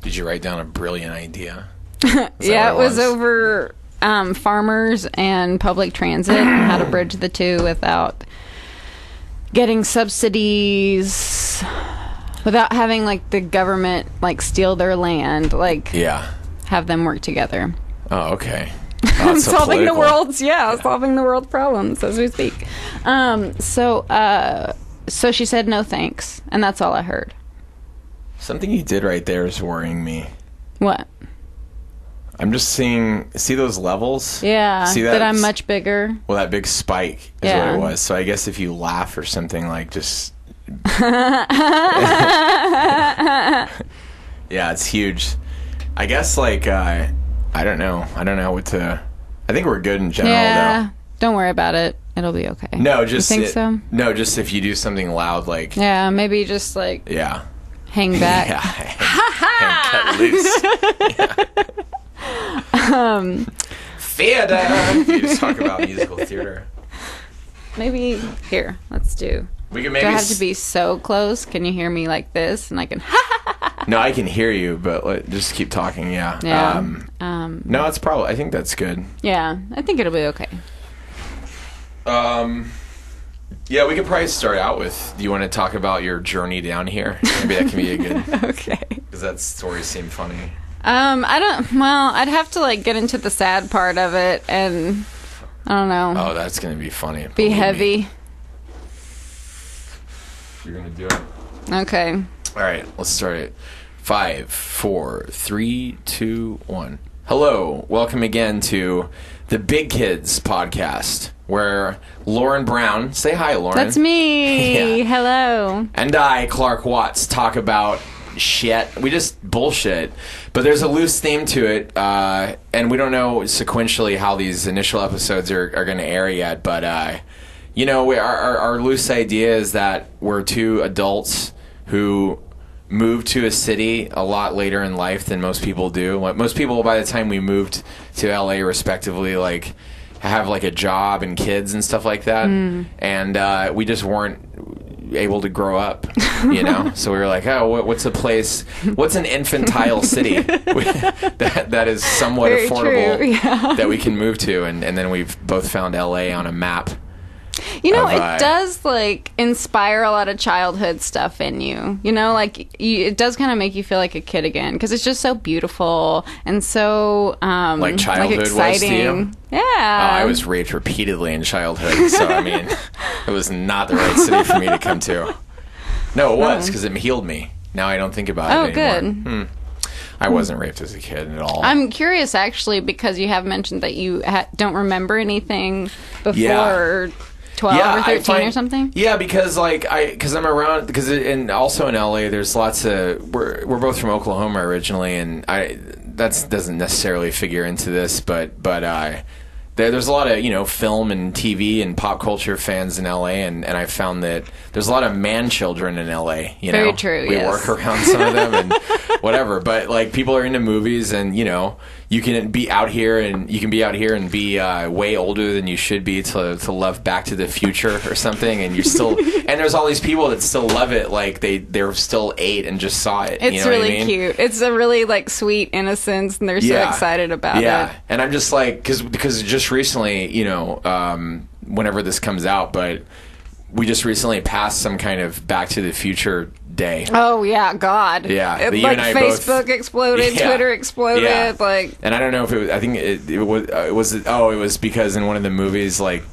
Did you write down a brilliant idea? Yeah, it was over farmers and public transit and how to bridge the two without getting subsidies, without having like the government like steal their land, like have them work together. Oh, okay. Oh, solving the world's solving the world's problems as we speak. So she said no thanks, and that's all I heard. Something you did right there is worrying me. What? I'm just see those levels? Yeah, see that I'm much bigger. Well, that big spike is what it was. So I guess if you laugh or something, like just... Yeah, it's huge. I guess, like, I don't know. I don't know what to... I think we're good in general, though. Don't worry about it. It'll be okay. No, just... You think so? No, just if you do something loud, like... Yeah, maybe just, like... Yeah. Hang back. And cut loose. Theater. You just talk about musical theater. Maybe here. Let's do. We can maybe. Do I have to be so close? Can you hear me like this? And I can. No, I can hear you, but just keep talking. Yeah. Yeah. No, it's probably. I think that's good. Yeah, I think it'll be okay. Yeah, we could probably start out with. Do you want to talk about your journey down here? Maybe that can be a good. Okay. Because that story seemed funny. I don't. Well, I'd have to like get into the sad part of it, and I don't know. Oh, that's gonna be funny. Be heavy. You're gonna do it. Okay. All right, let's start it. 5, 4, 3, 2, 1. Hello, welcome again to the Big Kids podcast, where Lauren Brown, say hi, Lauren. That's me. Yeah. Hello. And I, Clark Watts, talk about shit. We just bullshit. But there's a loose theme to it, and we don't know sequentially how these initial episodes are going to air yet. But, our loose idea is that we're two adults who moved to a city a lot later in life than most people do. Most people, by the time we moved to LA respectively, like have like a job and kids and stuff like that. And we just weren't able to grow up, so we were like, oh, what's a place, what's an infantile city that is somewhat Very affordable true, yeah. that we can move to, and then we've both found LA on a map. It does like inspire a lot of childhood stuff in you. It does kind of make you feel like a kid again, because it's just so beautiful and so like childhood exciting. Was to you? Yeah. Oh, I was raped repeatedly in childhood, so I mean, it was not the right city for me to come to. No, it was, because it healed me. Now I don't think about it anymore. Good. I wasn't raped as a kid at all. I'm curious, actually, because you have mentioned that you don't remember anything before 12 or 13 or something. Yeah, because I'm around, and also in LA, there's lots of, we're both from Oklahoma originally, and that doesn't necessarily figure into this, but there's a lot of film and TV and pop culture fans in LA, and I found that there's a lot of man children in LA. Very true. We work around some of them and whatever, but like people are into movies, and you can be out here and be way older than you should be to love Back to the Future or something, and you're still and there's all these people that still love it, like they're still 8 and just saw it. It's really cute. It's a really like sweet innocence, and they're so excited about it. Yeah, and I'm just like, because just recently, whenever this comes out, but we just recently passed some kind of Back to the Future day. Oh yeah, God. Yeah, like Facebook exploded, Twitter exploded, And I don't know if it was. I think it was because in one of the movies, like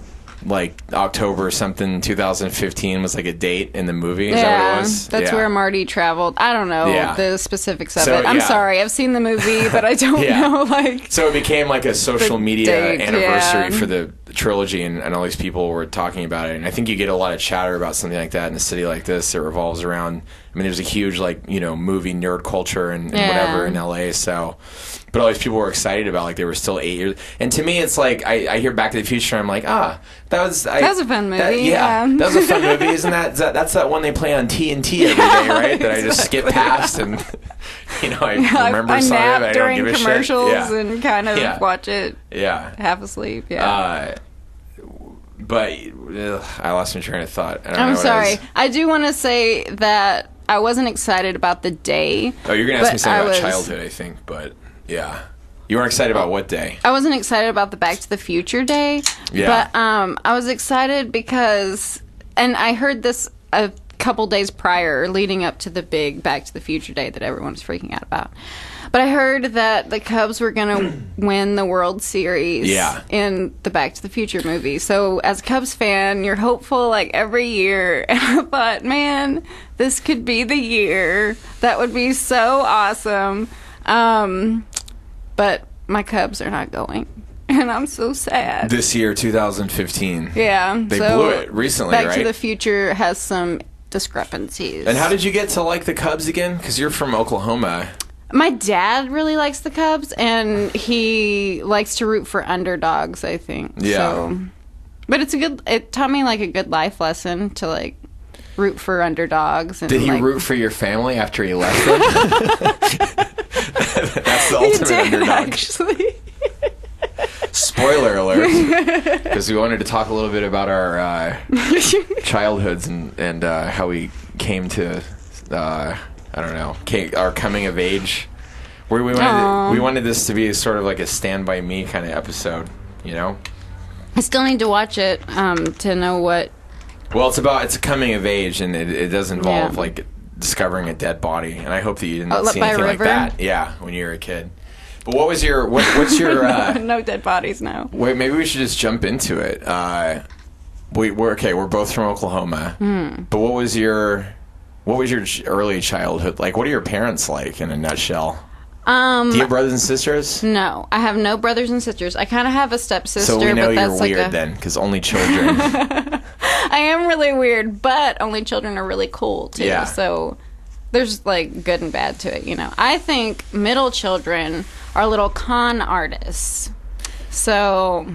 October something 2015 was like a date in the movie. Is that what it was? That's where Marty traveled. I don't know the specifics of it. I'm sorry, I've seen the movie, but I don't know So it became like a social media anniversary for the trilogy, and all these people were talking about it. And I think you get a lot of chatter about something like that in a city like this. It revolves around. I mean, there's a huge movie nerd culture and whatever in LA. So. But all these people were excited about, like, they were still 8 years. And to me, it's like, I hear Back to the Future, and I'm like, that was a fun movie. That was a fun movie. Isn't that's that one they play on TNT every day, right? That I just skip past, and, I remember some of it, I don't give a shit. During commercials and kind of watch it half asleep, But I lost my train of thought. I'm sorry. I do want to say that I wasn't excited about the day. Oh, you're going to ask me something about childhood, I think, but yeah. You weren't excited about what day? I wasn't excited about the Back to the Future day. Yeah. But I was excited because, and I heard this a couple days prior, leading up to the big Back to the Future day that everyone was freaking out about. But I heard that the Cubs were going to win the World Series in the Back to the Future movie. So as a Cubs fan, you're hopeful like every year. And I thought, man, this could be the year. That would be so awesome. But my Cubs are not going. And I'm so sad. This year, 2015. Yeah. They blew it recently, right? Back to the Future has some discrepancies. And how did you get to like the Cubs again? Because you're from Oklahoma. My dad really likes the Cubs, and he likes to root for underdogs, I think. Yeah. So, but it taught me like a good life lesson to like root for underdogs. And, did he root for your family after he left them? That's the ultimate underdog. Actually. Spoiler alert. Because we wanted to talk a little bit about our childhoods and how we came to... I don't know, our coming of age. We wanted this to be sort of like a Stand By Me kind of episode, you know? I still need to watch it to know what... Well, it's a coming of age, and it does involve, like, discovering a dead body. And I hope that you didn't see anything like that. Yeah, when you were a kid. But what's your... No dead bodies, no. Wait, maybe we should just jump into it. We're both from Oklahoma. But what was your early childhood like? What are your parents like in a nutshell? Do you have brothers and sisters? No, I have no brothers and sisters. I kind of have a stepsister. So we know but you're that's weird then, because only children. I am really weird, but only children are really cool too. Yeah. So there's like good and bad to it, you know. I think middle children are little con artists. So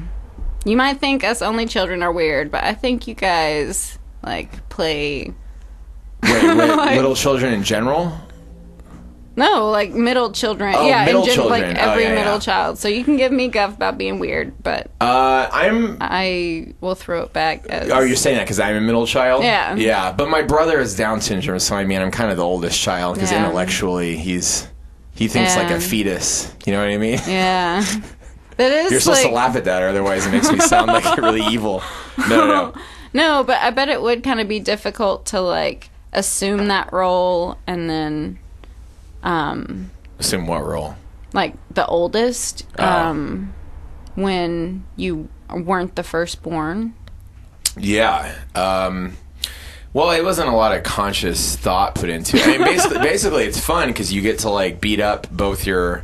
you might think us only children are weird, but I think you guys like play... Wait, like, little children in general? No, like middle children. Oh, yeah, middle children. Like every yeah, middle child. So you can give me guff about being weird, but I will throw it back as... Oh, you're saying that because I'm a middle child? Yeah. Yeah, but my brother has Down syndrome, so I mean, I'm kind of the oldest child because Yeah. intellectually he thinks like a fetus. You know what I mean? Yeah. That is. You're supposed to laugh at that, or otherwise it makes me sound like really evil. No. No, but I bet it would kind of be difficult to like assume that role and then assume what role? Like the oldest when you weren't the firstborn. Yeah. Well, it wasn't a lot of conscious thought put into it. I mean, basically it's fun because you get to like beat up both your...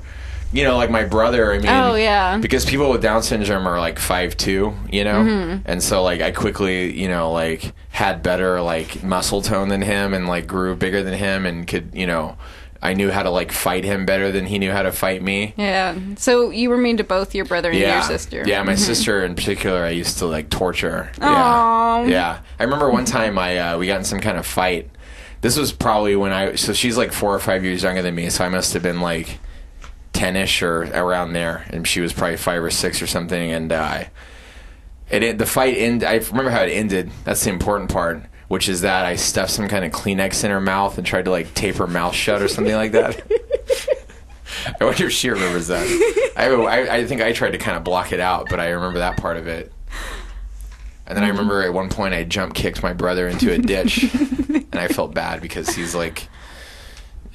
You know, like my brother, I mean... Oh, yeah. Because people with Down syndrome are, like, 5'2", you know? Mm-hmm. And so, like, I quickly, you know, like, had better, like, muscle tone than him and, like, grew bigger than him and could, you know... I knew how to, like, fight him better than he knew how to fight me. Yeah. So you were mean to both your brother and your sister. Yeah, my sister in particular, I used to, like, torture. Aww. Yeah. I remember one time we got in some kind of fight. This was probably when so she's, like, 4 or 5 years younger than me, so I must have been, like... 10ish or around there, and she was probably 5 or 6 or something, and the fight ended. I remember how it ended. That's the important part, which is that I stuffed some kind of Kleenex in her mouth and tried to like tape her mouth shut or something like that. I wonder if she remembers that. I think I tried to kind of block it out, but I remember that part of it. And then I remember at one point I jump kicked my brother into a ditch, and I felt bad because he's like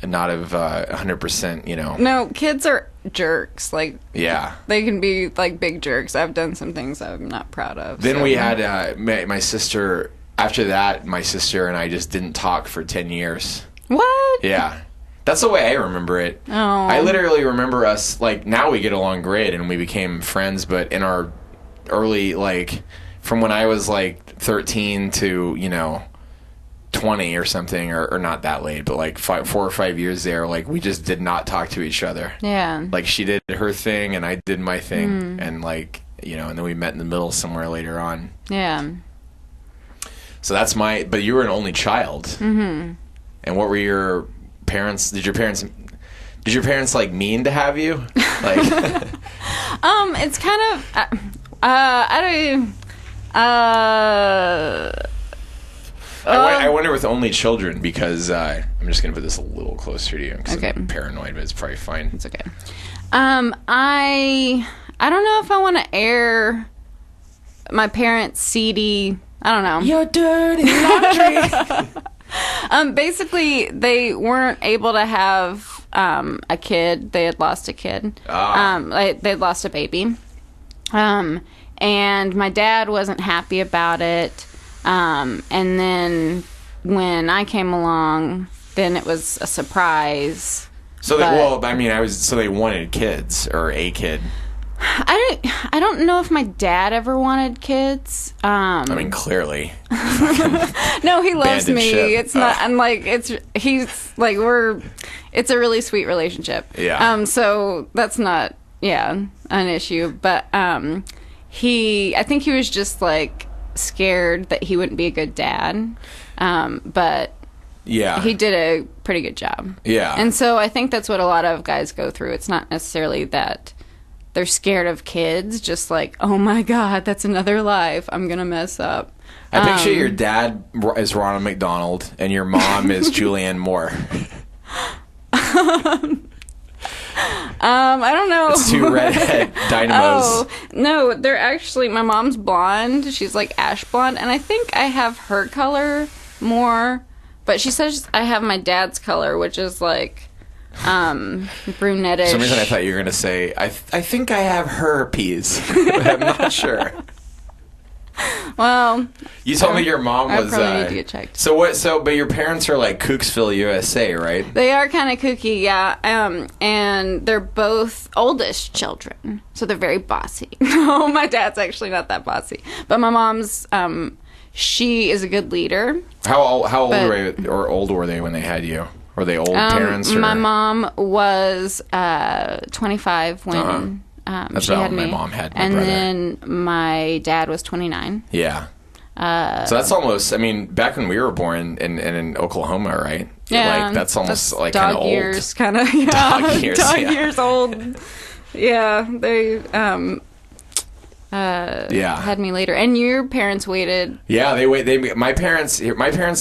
not of 100%, you know. No, kids are jerks. Like, yeah, they can be like big jerks. I've done some things I'm not proud of. Then we had my sister. After that, my sister and I just didn't talk for 10 years. What? Yeah. That's the way I remember it. Oh. I literally remember us, like, now we get along great and we became friends, but in our early, like, from when I was, like, 13 to, you know, 20 or something, or not that late, but like 4 or 5 years there, like we just did not talk to each other. Yeah. Like she did her thing and I did my thing, and like, you know, and then we met in the middle somewhere later on. Yeah. So that's but you were an only child. Mm-hmm. And what were your parents? Did your parents like mean to have you? Like, it's kind of, I don't. I wonder with only children, because I'm just going to put this a little closer to you because Okay. I'm paranoid, but it's probably fine. It's okay. I don't know if I want to air my parents' seedy. I don't know. Your dirty laundry. Basically, they weren't able to have a kid. They had lost a kid. They'd lost a baby. And my dad wasn't happy about it. And then when I came along, then it was a surprise. So they wanted kids or a kid. I don't know if my dad ever wanted kids. I mean, clearly. No, he loves Abandoned me. ship. It's not. I'm like he's like it's a really sweet relationship. Yeah. So that's not an issue. But I think he was just like scared that he wouldn't be a good dad. But Yeah. he did a pretty good job. Yeah. And so I think that's what a lot of guys go through. It's not necessarily that they're scared of kids, just like, oh my God, that's another life. I'm going to mess up. I picture your dad is Ronald McDonald and your mom is Julianne Moore. I don't know. It's two redhead dynamos. Oh, no, they're actually, my mom's blonde. She's like ash blonde. And I think I have her color more. But she says I have my dad's color, which is like brunettish. For some reason I thought you were going to say, I think I have herpes. I'm not sure. Well, You told me your mom I was... probably need to get checked. But your parents are like Cooksville, USA, right? They are kind of kooky, yeah. And they're both oldest children, so they're very bossy. No, my dad's actually not that bossy. But my mom's, she is a good leader. How old were they when they had you? Were they old parents? Or? My mom was 25 when That's she about had when me. my mom had my and brother. then my dad was 29. Yeah. So that's almost, I mean, back when we were born in Oklahoma, right? Yeah. Like, that's almost like dog kind of old. years, kind of. Yeah, Dog years, dog yeah. years old. Yeah, they Yeah. had me later. And your parents waited. Yeah, my parents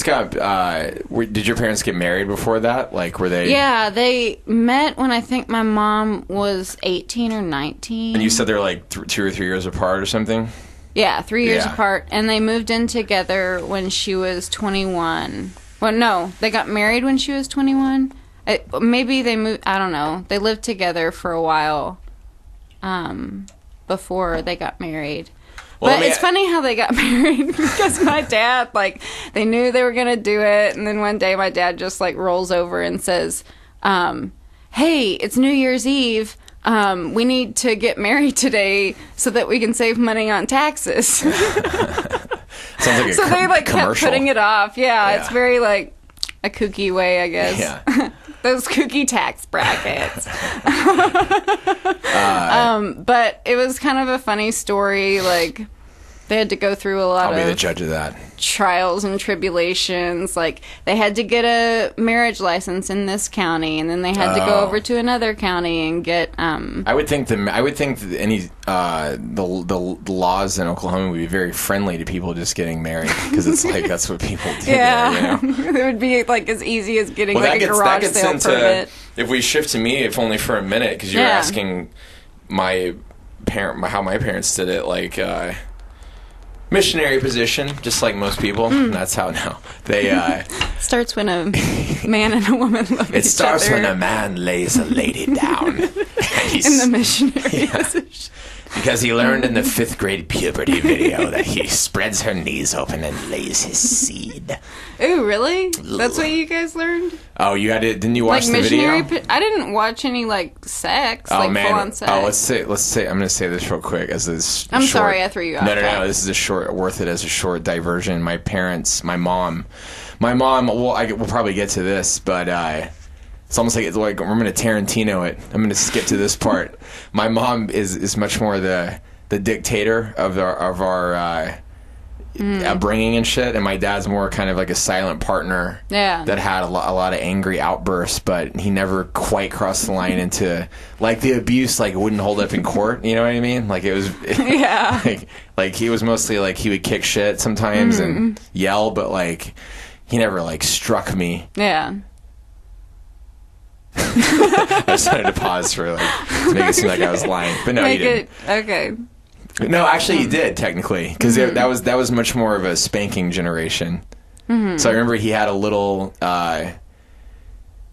got, did your parents get married before that? Like, were they? Yeah, they met when I think my mom was 18 or 19. And you said they're like 2 or 3 years apart or something? Yeah, 3 years Yeah. apart. And they moved in together when she was 21. Well, no, they got married when she was 21. Maybe they moved, I don't know. They lived together for a while before they got married. Well, But it's funny how they got married because my dad, like, they knew they were going to do it. And then one day my dad just, like, rolls over and says, hey, it's New Year's Eve. We need to get married today so that we can save money on taxes. Sounds like a So they, like, kept commercial. putting it off. Yeah, it's Yeah. very, like, a kooky way, I guess. Yeah. Those kooky tax brackets. But it was kind of a funny story. Like, they had to go through a lot I'll be the of judge of that. trials and tribulations. Like, they had to get a marriage license in this county, and then they had to go over to another county and get. I would think that any the laws in Oklahoma would be very friendly to people just getting married, because it's like that's what people do. Yeah, There, you know? it would be like as easy as getting Well, like a garage sale permit. If we shift to me, if only for a minute, because you're Yeah. asking how my parents did it, like missionary position, just like most people. Hmm. That's how now they. Starts when a man and a woman love It each starts other when a man lays a lady down. in the missionary Yeah. position. Because he learned in the 5th grade puberty video that he spreads her knees open and lays his seed. Ooh, really? That's what you guys learned? Oh, you had it? Didn't you watch Like the missionary? video? I didn't watch any like sex, Oh like man! full on sex. Oh, let's say. I'm going to say this real quick as this. I'm short, sorry, I threw you off No. track. This is a short, worth it as a short diversion. My mom. Well, we'll probably get to this, but it's almost like we're going to Tarantino it. I'm going to skip to this part. My mom is much more the dictator of our upbringing and shit, and my dad's more kind of like a silent partner that had a lot of angry outbursts, but he never quite crossed the line into like the abuse, like it wouldn't hold up in court, you know what I mean? Like it was like he was mostly like he would kick shit sometimes and yell, but like he never like struck me. I just wanted to pause for like to make it seem like I was lying, but no, he didn't. Okay. No, actually, he did technically, because that was much more of a spanking generation. So I remember he had a little.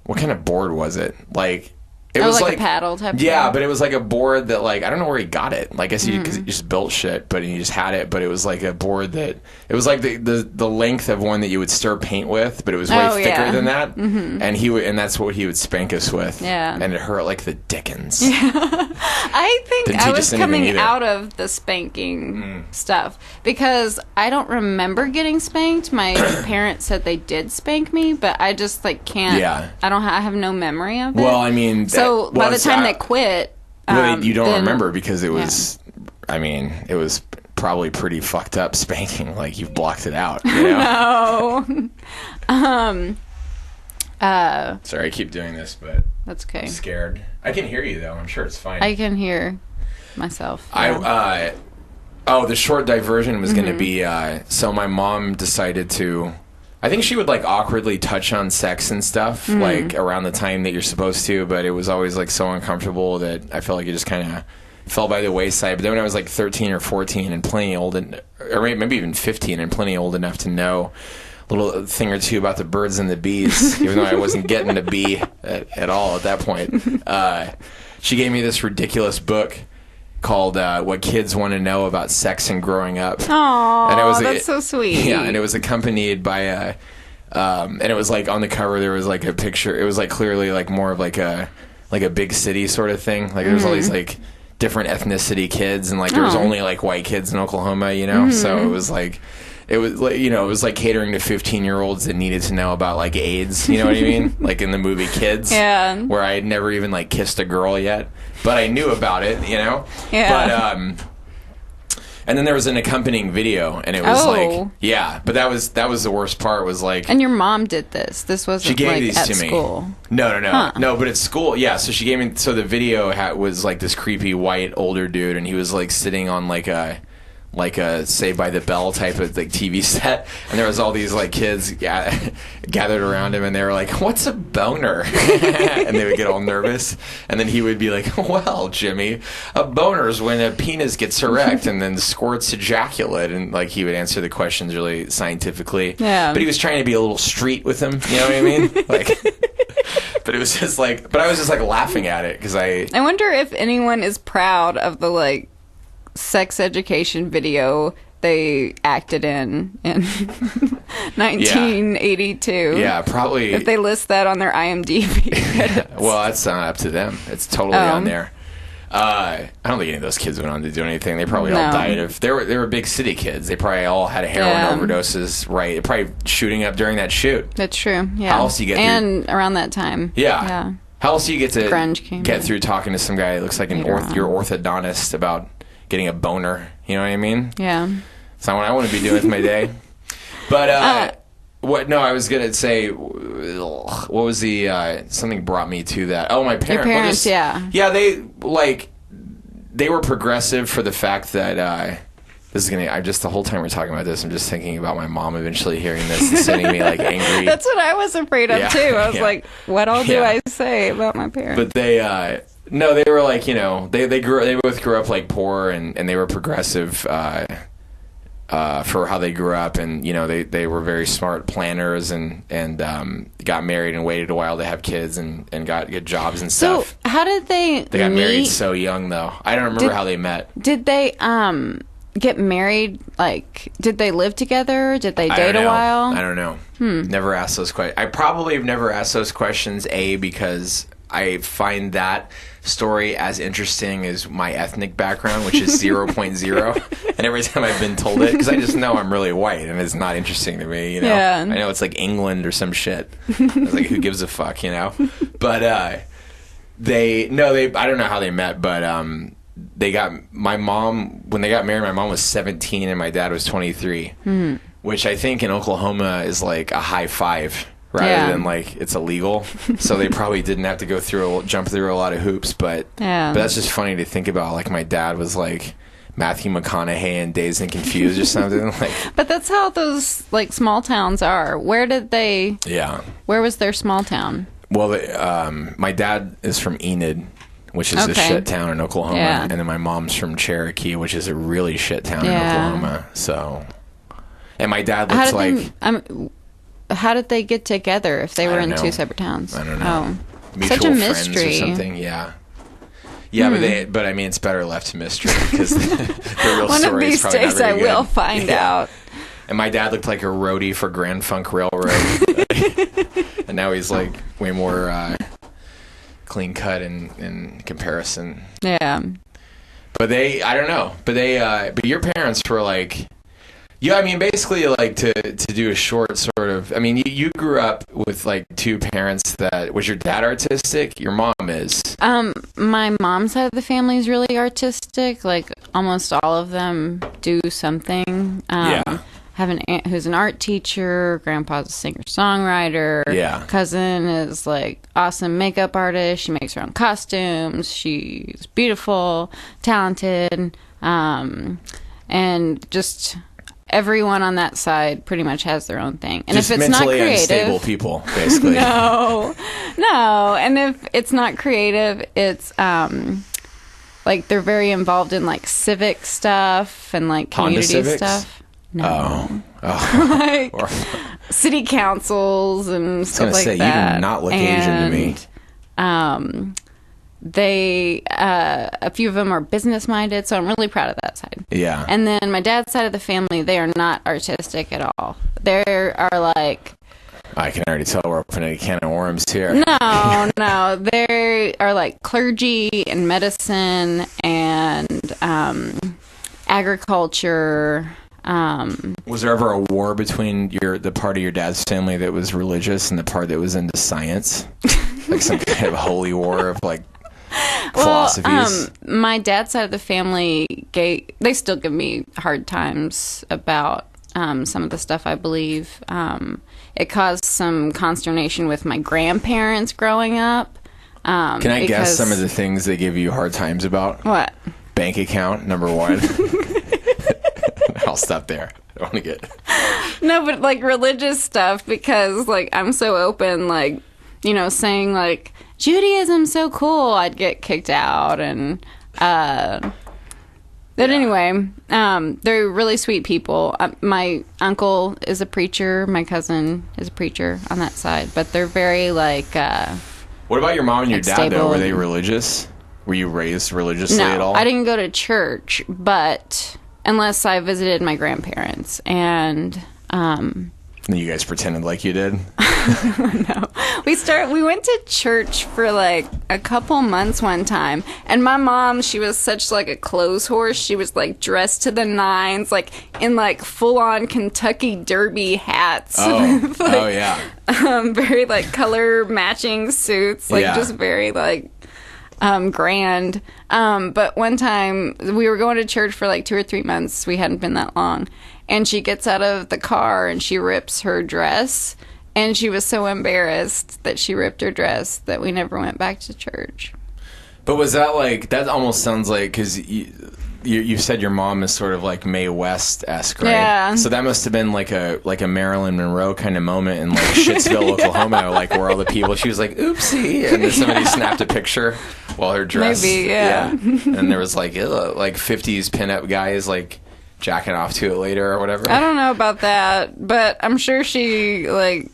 What kind of board was it? Like it was like a paddle type. Yeah, but it was like a board that like I don't know where he got it. Like I guess he just built shit, but he just had it. But it was like a board that it was like the length of one that you would stir paint with, but it was way thicker than that. And that's what he would spank us with. And it hurt like the dickens. I think I was coming out of the spanking stuff because I don't remember getting spanked. My parents said they did spank me, but I just like can't. I have no memory of it. Well, I mean. So by the time they quit, you don't remember because it was, I mean, it was probably pretty fucked up spanking. Like you've blocked it out. You know? No. Sorry, I keep doing this, but that's okay. I'm scared. I can hear you though. I'm sure it's fine. I can hear myself. The short diversion was going to be. So my mom decided to. I think she would like awkwardly touch on sex and stuff like around the time that you're supposed to, but it was always like so uncomfortable that I felt like it just kind of fell by the wayside. But then when I was like 13 or 14 and plenty old, or maybe even 15 and plenty old enough to know a little thing or two about the birds and the bees, even though I wasn't getting a bee at all at that point, she gave me this ridiculous book called What Kids Want to Know About Sex and Growing Up. Aww, that's so sweet. Yeah, and it was accompanied by and it was like on the cover there was like a picture. It was like clearly like more of like a big city sort of thing. Like there was all these like different ethnicity kids, and like there was only like white kids in Oklahoma, you know. So it was like it was like, you know, it was like catering to 15-year-olds that needed to know about like AIDS, you know what I mean? Like in the movie Kids, where I had never even like kissed a girl yet, but I knew about it, you know. But and then there was an accompanying video, and it was like, but that was the worst part. Was like, and your mom did this. This wasn't she gave like these at to school. Me. No, but at school, yeah. So she gave me. So the video was like this creepy white older dude, and he was like sitting on like a Saved by the Bell type of like TV set, and there was all these like kids gathered around him, and they were like, "What's a boner?" And they would get all nervous, and then he would be like, "Well, Jimmy, a boner is when a penis gets erect and then squirts ejaculate," and like he would answer the questions really scientifically. Yeah. But he was trying to be a little street with him. You know what I mean? Like. But it was just like, but I was just like laughing at it because I wonder if anyone is proud of the like sex education video they acted in 1982. Yeah, probably. If they list that on their IMDb credits. Well, that's not up to them. It's totally on there. I don't think any of those kids went on to do anything. They probably all died of. They were big city kids. They probably all had heroin overdoses. Right? They're probably shooting up during that shoot. That's true. Yeah. How else do you get? And around that time. Yeah. How else do you get to Grunge get through talking to some guy that looks like your orthodontist about getting a boner? You know what I mean? Yeah. It's not what I want to be doing with my day. But what? No, I was gonna say, what was the something brought me to that? Oh, my parents. Your parents, yeah. They were progressive for the fact that this is gonna. I just the whole time we're talking about this, I'm just thinking about my mom eventually hearing this and sending me like angry. That's what I was afraid of too. I was like, what all do I say about my parents? But they. No, they were like, you know, they both grew up like poor, and they were progressive for how they grew up, and you know they were very smart planners, and got married and waited a while to have kids, and got good jobs and stuff. So how did they got married so young though? I don't remember how they met. Did they get married? Like, did they live together? Did they date a while? I don't know. Never asked those questions. I probably have never asked those questions. Because I find that story as interesting as my ethnic background, which is 0.0. And every time I've been told it, because I just know I'm really white and it's not interesting to me, you know. I know it's like England or some shit. I was like, who gives a fuck, you know? But I don't know how they met, but when they got married, my mom was 17 and my dad was 23, which I think in Oklahoma is like a high five rather than like it's illegal. So they probably didn't have to jump through a lot of hoops, but that's just funny to think about. Like my dad was like Matthew McConaughey in Dazed and Confused or something. Like, but that's how those like small towns are. Where was their small town? Well, my dad is from Enid, which is a shit town in Oklahoma, and then my mom's from Cherokee, which is a really shit town in Oklahoma. So, and my dad looks like. How did they get together if they were in two separate towns? I don't know. Such a mystery. Or something. Yeah. Yeah, but I mean, it's better left to mystery because the real One story is probably not very good. One of these days, I will find out. And my dad looked like a roadie for Grand Funk Railroad, and now he's like way more clean cut in comparison. Yeah. But I don't know. But your parents were like. Yeah, I mean, basically, like, to do a short sort of... I mean, you grew up with, like, two parents that... Was your dad artistic? Your mom is. My mom's side of the family is really artistic. Like, almost all of them do something. Have an aunt who's an art teacher. Grandpa's a singer-songwriter. Yeah. Cousin is, like, awesome makeup artist. She makes her own costumes. She's beautiful, talented, and just... Everyone on that side pretty much has their own thing. And just if it's not creative... unstable people, basically. No. And if it's not creative, it's, like, they're very involved in, like, civic stuff and, like, community stuff. No. Oh. Like, city councils and stuff like that. You do not look Asian to me. They a few of them are business minded, so I'm really proud of that side. Yeah. And then my dad's side of the family, they are not artistic at all. They are like, I can already tell we're opening a can of worms here. No, they are like clergy and medicine and agriculture. Was there ever a war between the part of your dad's family that was religious and the part that was into science? Like some kind of holy war of like philosophies? My dad's side of the family, they still give me hard times about some of the stuff I believe. It caused some consternation with my grandparents growing up. Can I guess some of the things they give you hard times about? What? Bank account, number one. I'll stop there. I don't want to get... No, but like religious stuff, because like I'm so open, like, you know, saying like Judaism's so cool, I'd get kicked out. And but anyway, they're really sweet people. My uncle is a preacher, my cousin is a preacher on that side, but they're very like what about your mom and your dad though? Were they religious? Were you raised religiously at all? I didn't go to church, but unless I visited my grandparents. And you guys pretended like you did? No. We went to church for like a couple months one time, and my mom, she was such like a clothes horse. She was like dressed to the nines, like in like full on Kentucky Derby hats. Oh, like, oh yeah. Very like color matching suits, like just very like grand. But one time we were going to church for like 2 or 3 months. We hadn't been that long. And she gets out of the car and she rips her dress. And she was so embarrassed that she ripped her dress that we never went back to church. But was that like, that almost sounds like, because you said your mom is sort of like Mae West-esque, right? Yeah. So that must have been like a Marilyn Monroe kind of moment in like Shittsville, Oklahoma, like where all the people, she was like, oopsie, and then somebody snapped a picture while her dress. Maybe, yeah. And there was like 50s pinup guys like jacking off to it later or whatever. I don't know about that, but I'm sure she like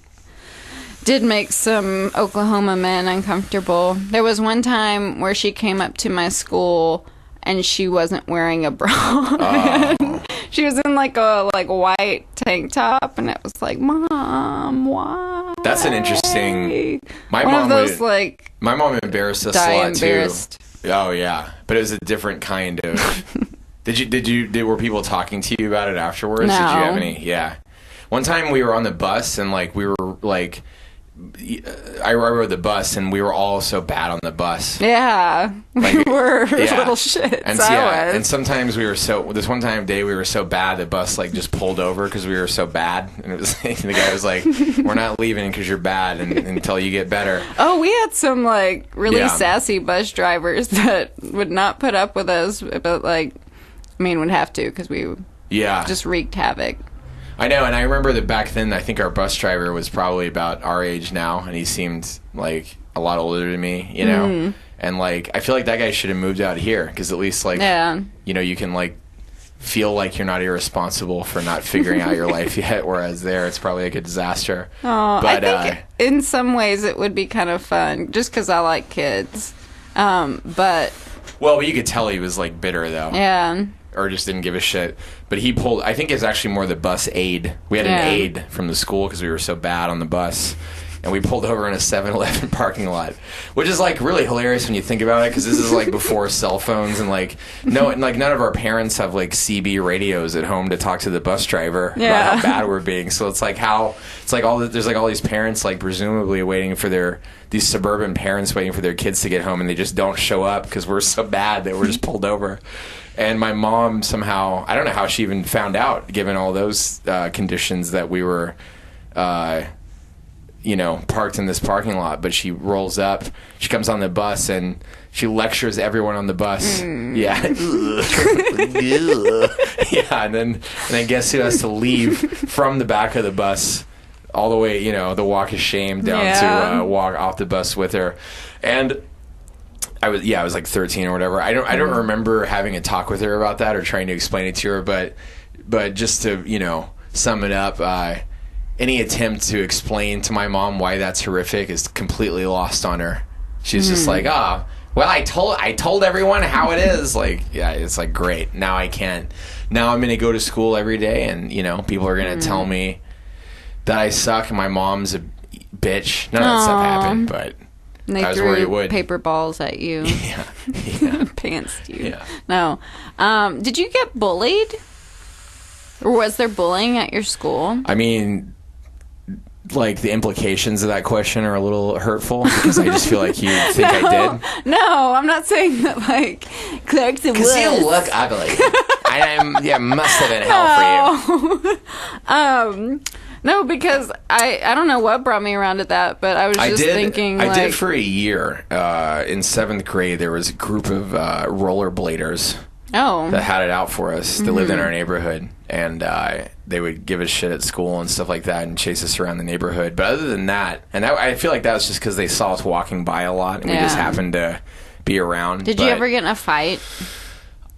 did make some Oklahoma men uncomfortable. There was one time where she came up to my school and she wasn't wearing a bra. Oh. She was in like a white tank top, and it was like, Mom, why? That's an interesting. My mom embarrassed us a lot too. Oh yeah, but it was a different kind of. Were people talking to you about it afterwards? No. Did you have any? Yeah. One time we were on the bus and like we were like I rode the bus, and we were all so bad on the bus. Yeah, we were little shits. And sometimes we were this one day we were so bad the bus like just pulled over because we were so bad, and it was like, the guy was like, "We're not leaving because you're bad until you get better." Oh, we had some like really sassy bus drivers that would not put up with us, but like, I mean, would have to because we just wreaked havoc. I know, and I remember that back then, I think our bus driver was probably about our age now, and he seemed like a lot older than me, you know? And, like, I feel like that guy should have moved out here, because at least, like, you know, you can, like, feel like you're not irresponsible for not figuring out your life yet, whereas there, it's probably like a disaster. Oh, but, I think in some ways it would be kind of fun, just because I like kids. But you could tell he was, like, bitter, though. Yeah. Or just didn't give a shit. But he pulled, I think it's actually more the bus aide. We had an aide from the school because we were so bad on the bus. And we pulled over in a 7-Eleven parking lot, which is like really hilarious when you think about it, because this is like before cell phones, and like none of our parents have like CB radios at home to talk to the bus driver about how bad we're being. So it's like there's like all these parents like presumably waiting for these suburban parents waiting for their kids to get home, and they just don't show up because we're so bad that we're just pulled over. And my mom somehow, I don't know how she even found out, given all those conditions, that we were, parked in this parking lot. But she rolls up, she comes on the bus, and she lectures everyone on the bus. Yeah. Yeah, and then guess who has to leave from the back of the bus all the way, the walk of shame down to walk off the bus with her. And I was like 13 or whatever. I don't remember having a talk with her about that or trying to explain it to her, but just to, sum it up, any attempt to explain to my mom why that's horrific is completely lost on her. She's just like, well, I told everyone how it is. Like, yeah, it's like, great. Now I can't. Now I'm going to go to school every day, and, people are going to tell me that I suck and my mom's a bitch. None of that stuff happened, but and they threw paper balls at you. Yeah. Pantsed you. Yeah. No. Did you get bullied? Or was there bullying at your school? I mean, like, the implications of that question are a little hurtful, because I just feel like you think I did. No, I'm not saying that, like, Clarkson was. Because you look ugly. Must have been hell for you. No, because I don't know what brought me around to that, but I was thinking. I did for a year. In 7th grade, there was a group of rollerbladers that had it out for us, that lived in our neighborhood. And they would give us shit at school and stuff like that and chase us around the neighborhood. But other than that, and I feel like that was just because they saw us walking by a lot, and we just happened to be around. Did you ever get in a fight?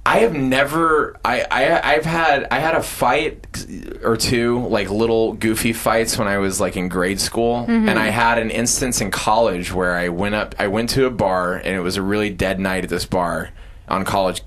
I have never. I had a fight or two, like little goofy fights when I was like in grade school, and I had an instance in college where I went to a bar, and it was a really dead night at this bar on college,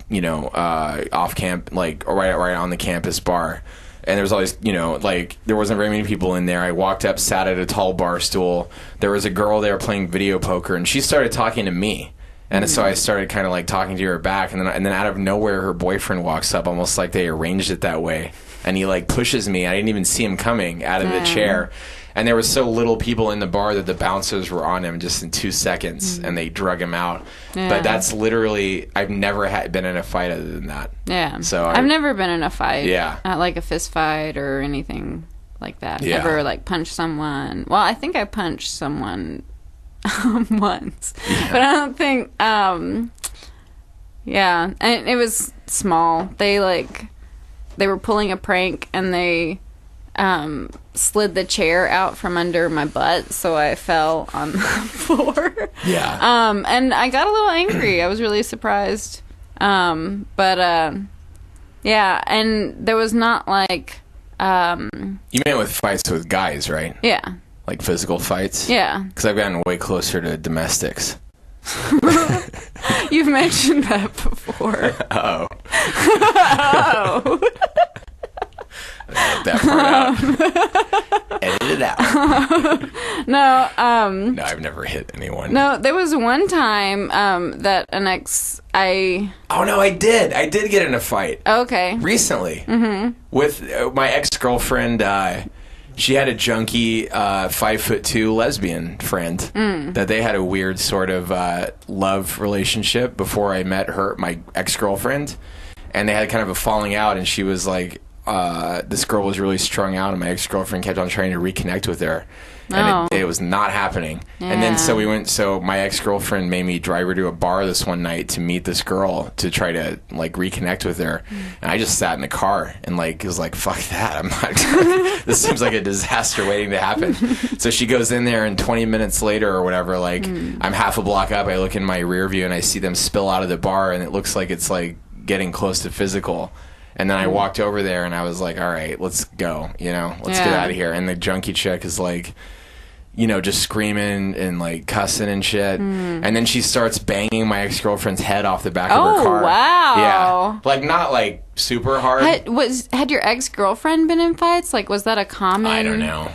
off camp, like right on the campus bar. And there was always, there wasn't very many people in there. I walked up, sat at a tall bar stool. There was a girl there playing video poker, and she started talking to me. And so I started kind of like talking to her back, and then out of nowhere, her boyfriend walks up, almost like they arranged it that way. And he like pushes me. I didn't even see him coming out of the chair. And there was so little people in the bar that the bouncers were on him just in 2 seconds, and they drug him out. Yeah. But that's literally, I've never been in a fight other than that. Yeah. So I've never been in a fight. Yeah. Not like a fist fight or anything like that. Yeah. Never like punched someone. Well, I think I punched someone once, but I don't think. And it was small. They were pulling a prank, and they slid the chair out from under my butt, so I fell on the floor. Yeah. And I got a little angry. I was really surprised. And there was not like. You meant with fights with guys, right? Yeah. Like physical fights? Yeah. Because I've gotten way closer to domestics. You've mentioned that before. Oh. That part out. Edit it out. No, no, I've never hit anyone. No, there was one time that an ex Oh no, I did. I did get in a fight. Okay. Recently. With my ex-girlfriend. She had a junky 5'2" lesbian friend that they had a weird sort of love relationship before I met her, my ex-girlfriend, and they had kind of a falling out, and she was like, this girl was really strung out, and my ex-girlfriend kept on trying to reconnect with her. And it was not happening. Yeah. And then so my ex-girlfriend made me drive her to a bar this one night to meet this girl to try to like reconnect with her. And I just sat in the car and like was like, fuck that. I'm not this seems like a disaster waiting to happen. So she goes in there, and 20 minutes later or whatever, like I'm half a block up, I look in my rear view and I see them spill out of the bar, and it looks like it's like getting close to physical. And then I walked over there and I was like, all right, let's go, let's get out of here. And the junkie chick is like, just screaming and like cussing and shit. And then she starts banging my ex-girlfriend's head off the back of her car. Oh, wow. Yeah. Like not like super hard. Had your ex-girlfriend been in fights? Like, was that a common? I don't know.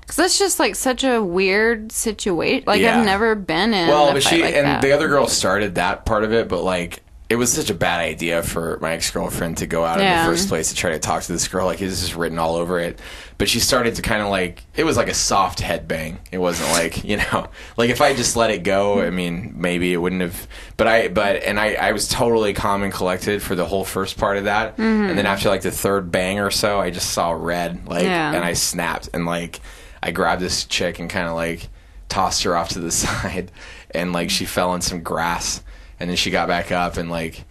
Because that's just like such a weird situation. Like, I've never been in a fight like that. The other girl started that part of it, but like, it was such a bad idea for my ex-girlfriend to go out in the first place to try to talk to this girl. Like, it was just written all over it. But she started to kind of like, it was like a soft headbang. It wasn't like, like if I just let it go, I mean, maybe it wouldn't have. But I was totally calm and collected for the whole first part of that. And then after like the third bang or so, I just saw red, and I snapped. And like, I grabbed this chick and kind of like tossed her off to the side. And like, she fell in some grass. And then she got back up and like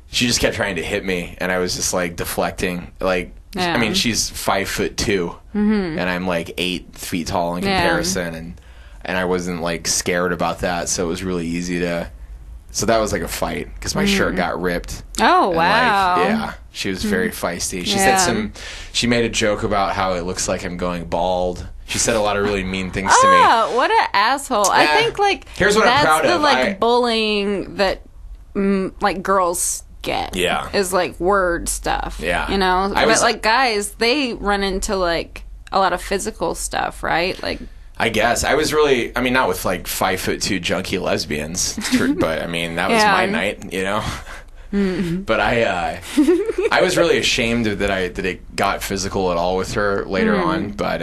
she just kept trying to hit me, and I was just like deflecting. Like, I mean, she's 5'2", and I'm like 8 feet tall in comparison, and I wasn't like scared about that, so it was really easy to. So that was like a fight because my shirt got ripped. Oh, wow! Like, she was very feisty. She said she made a joke about how it looks like I'm going bald. She said a lot of really mean things to me. Oh, what an asshole! I think like here's what I'm proud of. That's the bullying that like girls get. Yeah, is like word stuff. Yeah, but like guys, they run into like a lot of physical stuff, right? Like, I guess I was really, I mean, not with like 5'2" junkie lesbians, but I mean that was my night, But I was really ashamed that it got physical at all with her later on. But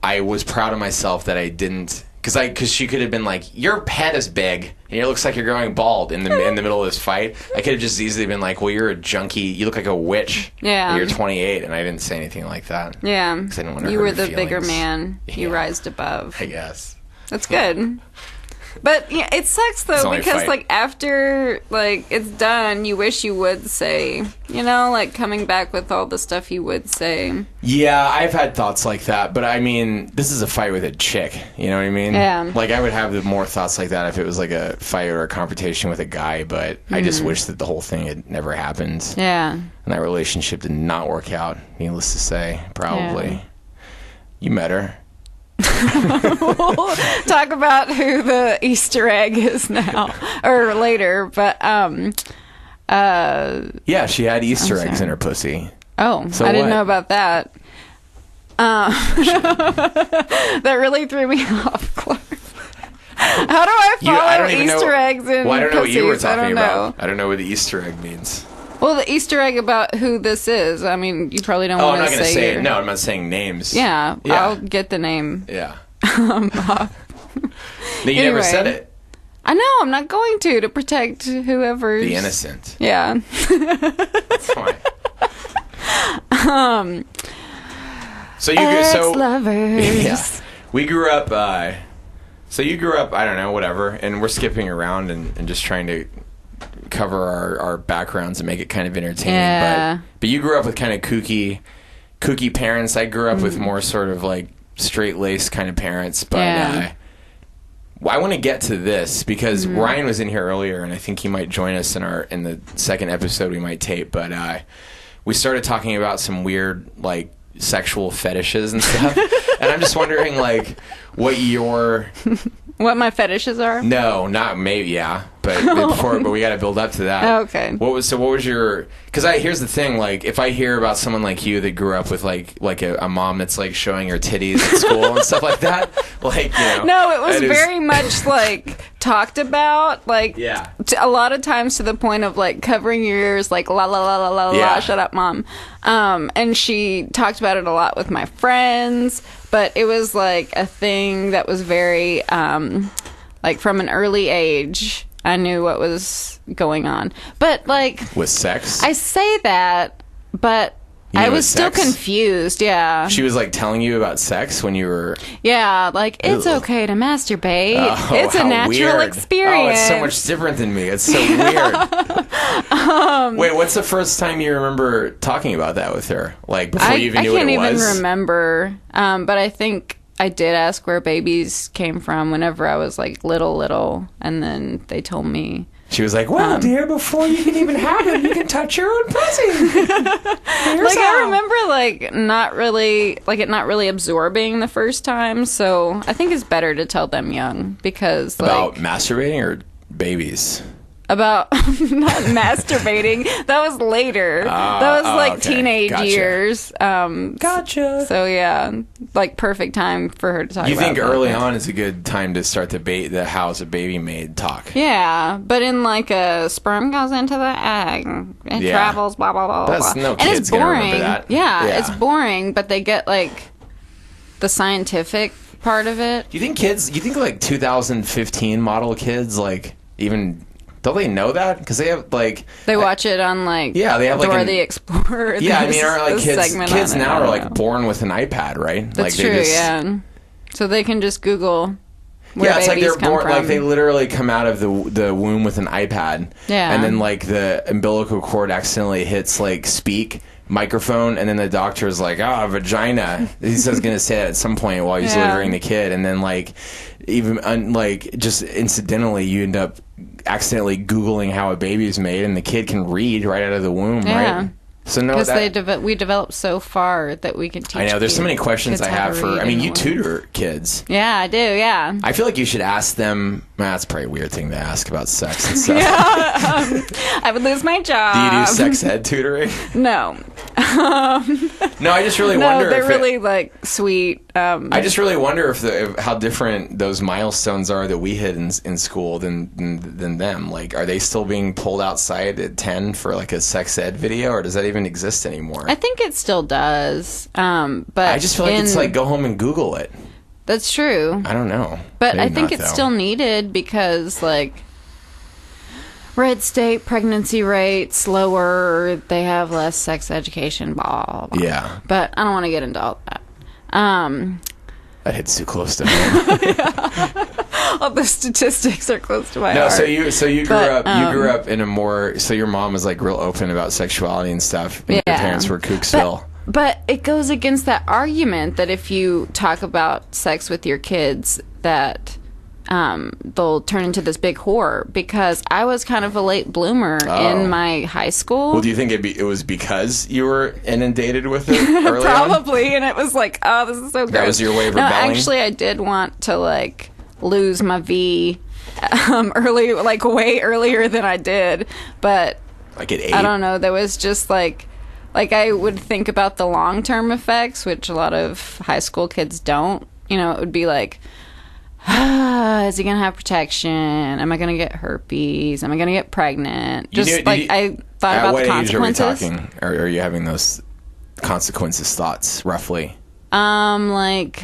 I was proud of myself that I didn't, because she could have been like, your head is big and it looks like you're going bald in the middle of this fight. I could have just easily been like, well, you're a junkie, you look like a witch. Yeah, you're 28, and I didn't say anything like that. Yeah, because I didn't want to. You hurt were her the feelings. bigger man. You rised above. I guess that's good. But yeah, it sucks though, because like after like it's done, you wish you would say, like coming back with all the stuff you would say. Yeah, I've had thoughts like that, but I mean, this is a fight with a chick. You know what I mean? Yeah. Like I would have more thoughts like that if it was like a fight or a confrontation with a guy, but I just wish that the whole thing had never happened. Yeah. And that relationship did not work out. Needless to say, probably. Yeah. You met her. We'll talk about who the Easter egg is now or later, but yeah, she had Easter eggs in her pussy. Oh, so I didn't know about that. That really threw me off, Clark. How do I follow Easter eggs in Well, I don't know pussies? what you were talking about. I don't know what the Easter egg means. Well, the Easter egg about who this is. I mean, you probably don't want to say. I'm not going to say it. No, I'm not saying names. Yeah, I'll get the name. Yeah. You never said it. I know. I'm not going to protect whoever's the innocent. Yeah. That's fine. So ex-lovers. Yeah. We grew up. So you grew up. I don't know. Whatever. And we're skipping around and just trying to cover our backgrounds and make it kind of entertaining. Yeah. But you grew up with kind of kooky parents. I grew up with more sort of like straight-laced kind of parents. But I want to get to this because Ryan was in here earlier, and I think he might join us in the second episode we might tape. But we started talking about some weird like sexual fetishes and stuff. And I'm just wondering like what what my fetishes are? No, not maybe. Yeah, but we got to build up to that. Okay. What was your? Because here's the thing. Like, if I hear about someone like you that grew up with like a mom that's like showing her titties at school and stuff like that, like No, it was very much like talked about, like, a lot of times to the point of, like, covering your ears, like, la la la la la la, shut up, mom. And she talked about it a lot with my friends, but it was, like, a thing that was very, like, from an early age, I knew what was going on. But, like... With sex? I say that, but... I was still confused, yeah. She was, like, telling you about sex when you were... Yeah, like, it's okay to masturbate. It's a natural experience. Oh, it's so much different than me. It's so weird. Wait, what's the first time you remember talking about that with her? Like, before you even knew what it was? I can't even remember, but I think I did ask where babies came from whenever I was, like, little, and then they told me... She was like, well, dear, before you can even have them, you can touch your own pussy. I remember, like, it not really absorbing the first time, so I think it's better to tell them young, because, like... About masturbating or babies? About not masturbating. That was later. That was like teenage years. Gotcha. So yeah, like perfect time for her to talk about. You think early on is a good time to start the how's a baby made talk? Yeah, but in like a sperm goes into the egg, it travels, blah blah blah blah. No kid's and it's boring. Gonna remember that. Yeah, it's boring, but they get like the scientific part of it. Do you think like 2015 model kids like even? Don't they know that? Because they have like they watch it on like they have like Dora the Explorer. Yeah, I mean, are like kids now are like born with an iPad, right? That's like, true. Yeah, so they can just Google. Where it's like they're born from. like they literally come out of the womb with an iPad. Yeah, and then like the umbilical cord accidentally hits like speak microphone, and then the doctor's like, vagina. He's just gonna say that at some point while he's delivering the kid, and then like even like just incidentally you end up accidentally Googling how a baby is made, and the kid can read right out of the womb, right? So no, because we developed so far that we can teach. I know there's so many questions I have for. I mean, you tutor kids. Yeah, I do. Yeah. I feel like you should ask them. That's probably a weird thing to ask about sex and stuff. I would lose my job. Do you do sex ed tutoring? No. No, I just really wonder. No, they're really like sweet. I just really wonder if how different those milestones are that we hit in school than them. Like, are they still being pulled outside at 10 for like a sex ed video, or does that even exist anymore? I think it still does. But I just feel like it's like go home and Google it. That's true. I don't know. But maybe I think it's still needed because like red state pregnancy rates lower, they have less sex education, blah, blah. Yeah. But I don't want to get into all that. That hits too close to home. All the statistics are close to my heart. So you grew up in a more, so your mom was like real open about sexuality and stuff, and your parents were kooksville. But it goes against that argument that if you talk about sex with your kids, that they'll turn into this big whore, because I was kind of a late bloomer in my high school. Well, do you think it was because you were inundated with it early Probably, on? And it was like, oh, this is so gross. That was your way of rebelling? No, actually, I did want to, like, lose my V early, like, way earlier than I did, but... Like at 8? I don't know, there was just, like I would think about the long-term effects, which a lot of high school kids don't. You know, it would be like... is he gonna have protection? Am I gonna get herpes? Am I gonna get pregnant? I thought about the consequences. At what age are we talking? Or are you having those consequences thoughts roughly? Like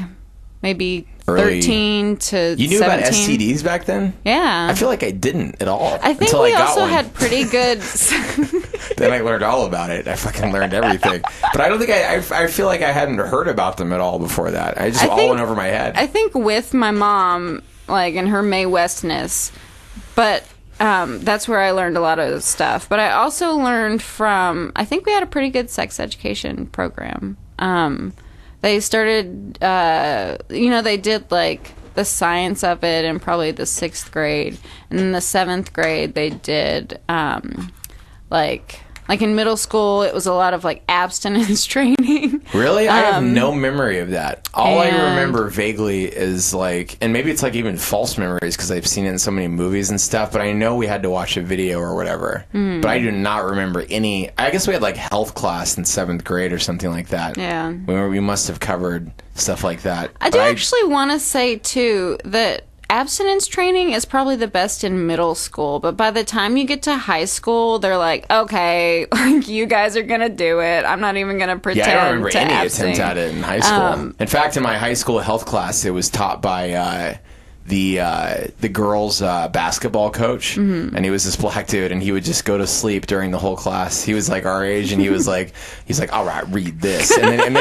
maybe 13 to 17. You knew about STDs back then? Yeah. I feel like I didn't at all. I think we also had pretty good... Then I learned all about it. I fucking learned everything. But I don't think I feel like I hadn't heard about them at all before that. I all went over my head. I think with my mom, like in her Mae Westness, but that's where I learned a lot of stuff. But I also learned from... I think we had a pretty good sex education program. They started, they did, like, the science of it in probably the 6th grade. And in the 7th grade, they did, like in middle school, it was a lot of, like, abstinence training. Really? I have no memory of that. All I remember vaguely is, like, and maybe it's, like, even false memories because I've seen it in so many movies and stuff, but I know we had to watch a video or whatever. But I do not remember any... I guess we had, like, health class in 7th grade or something like that. Yeah. We must have covered stuff like that. I actually want to say, too, that abstinence training is probably the best in middle school, but by the time you get to high school, they're like, okay, like, you guys are gonna do it. I'm not even gonna pretend. Yeah, I don't remember to any abstain. attempt at it in high school. In fact, in my high school health class, it was taught by the girls' basketball coach, and he was this black dude, and he would just go to sleep during the whole class. He was like our age, and he's like, all right, read this, and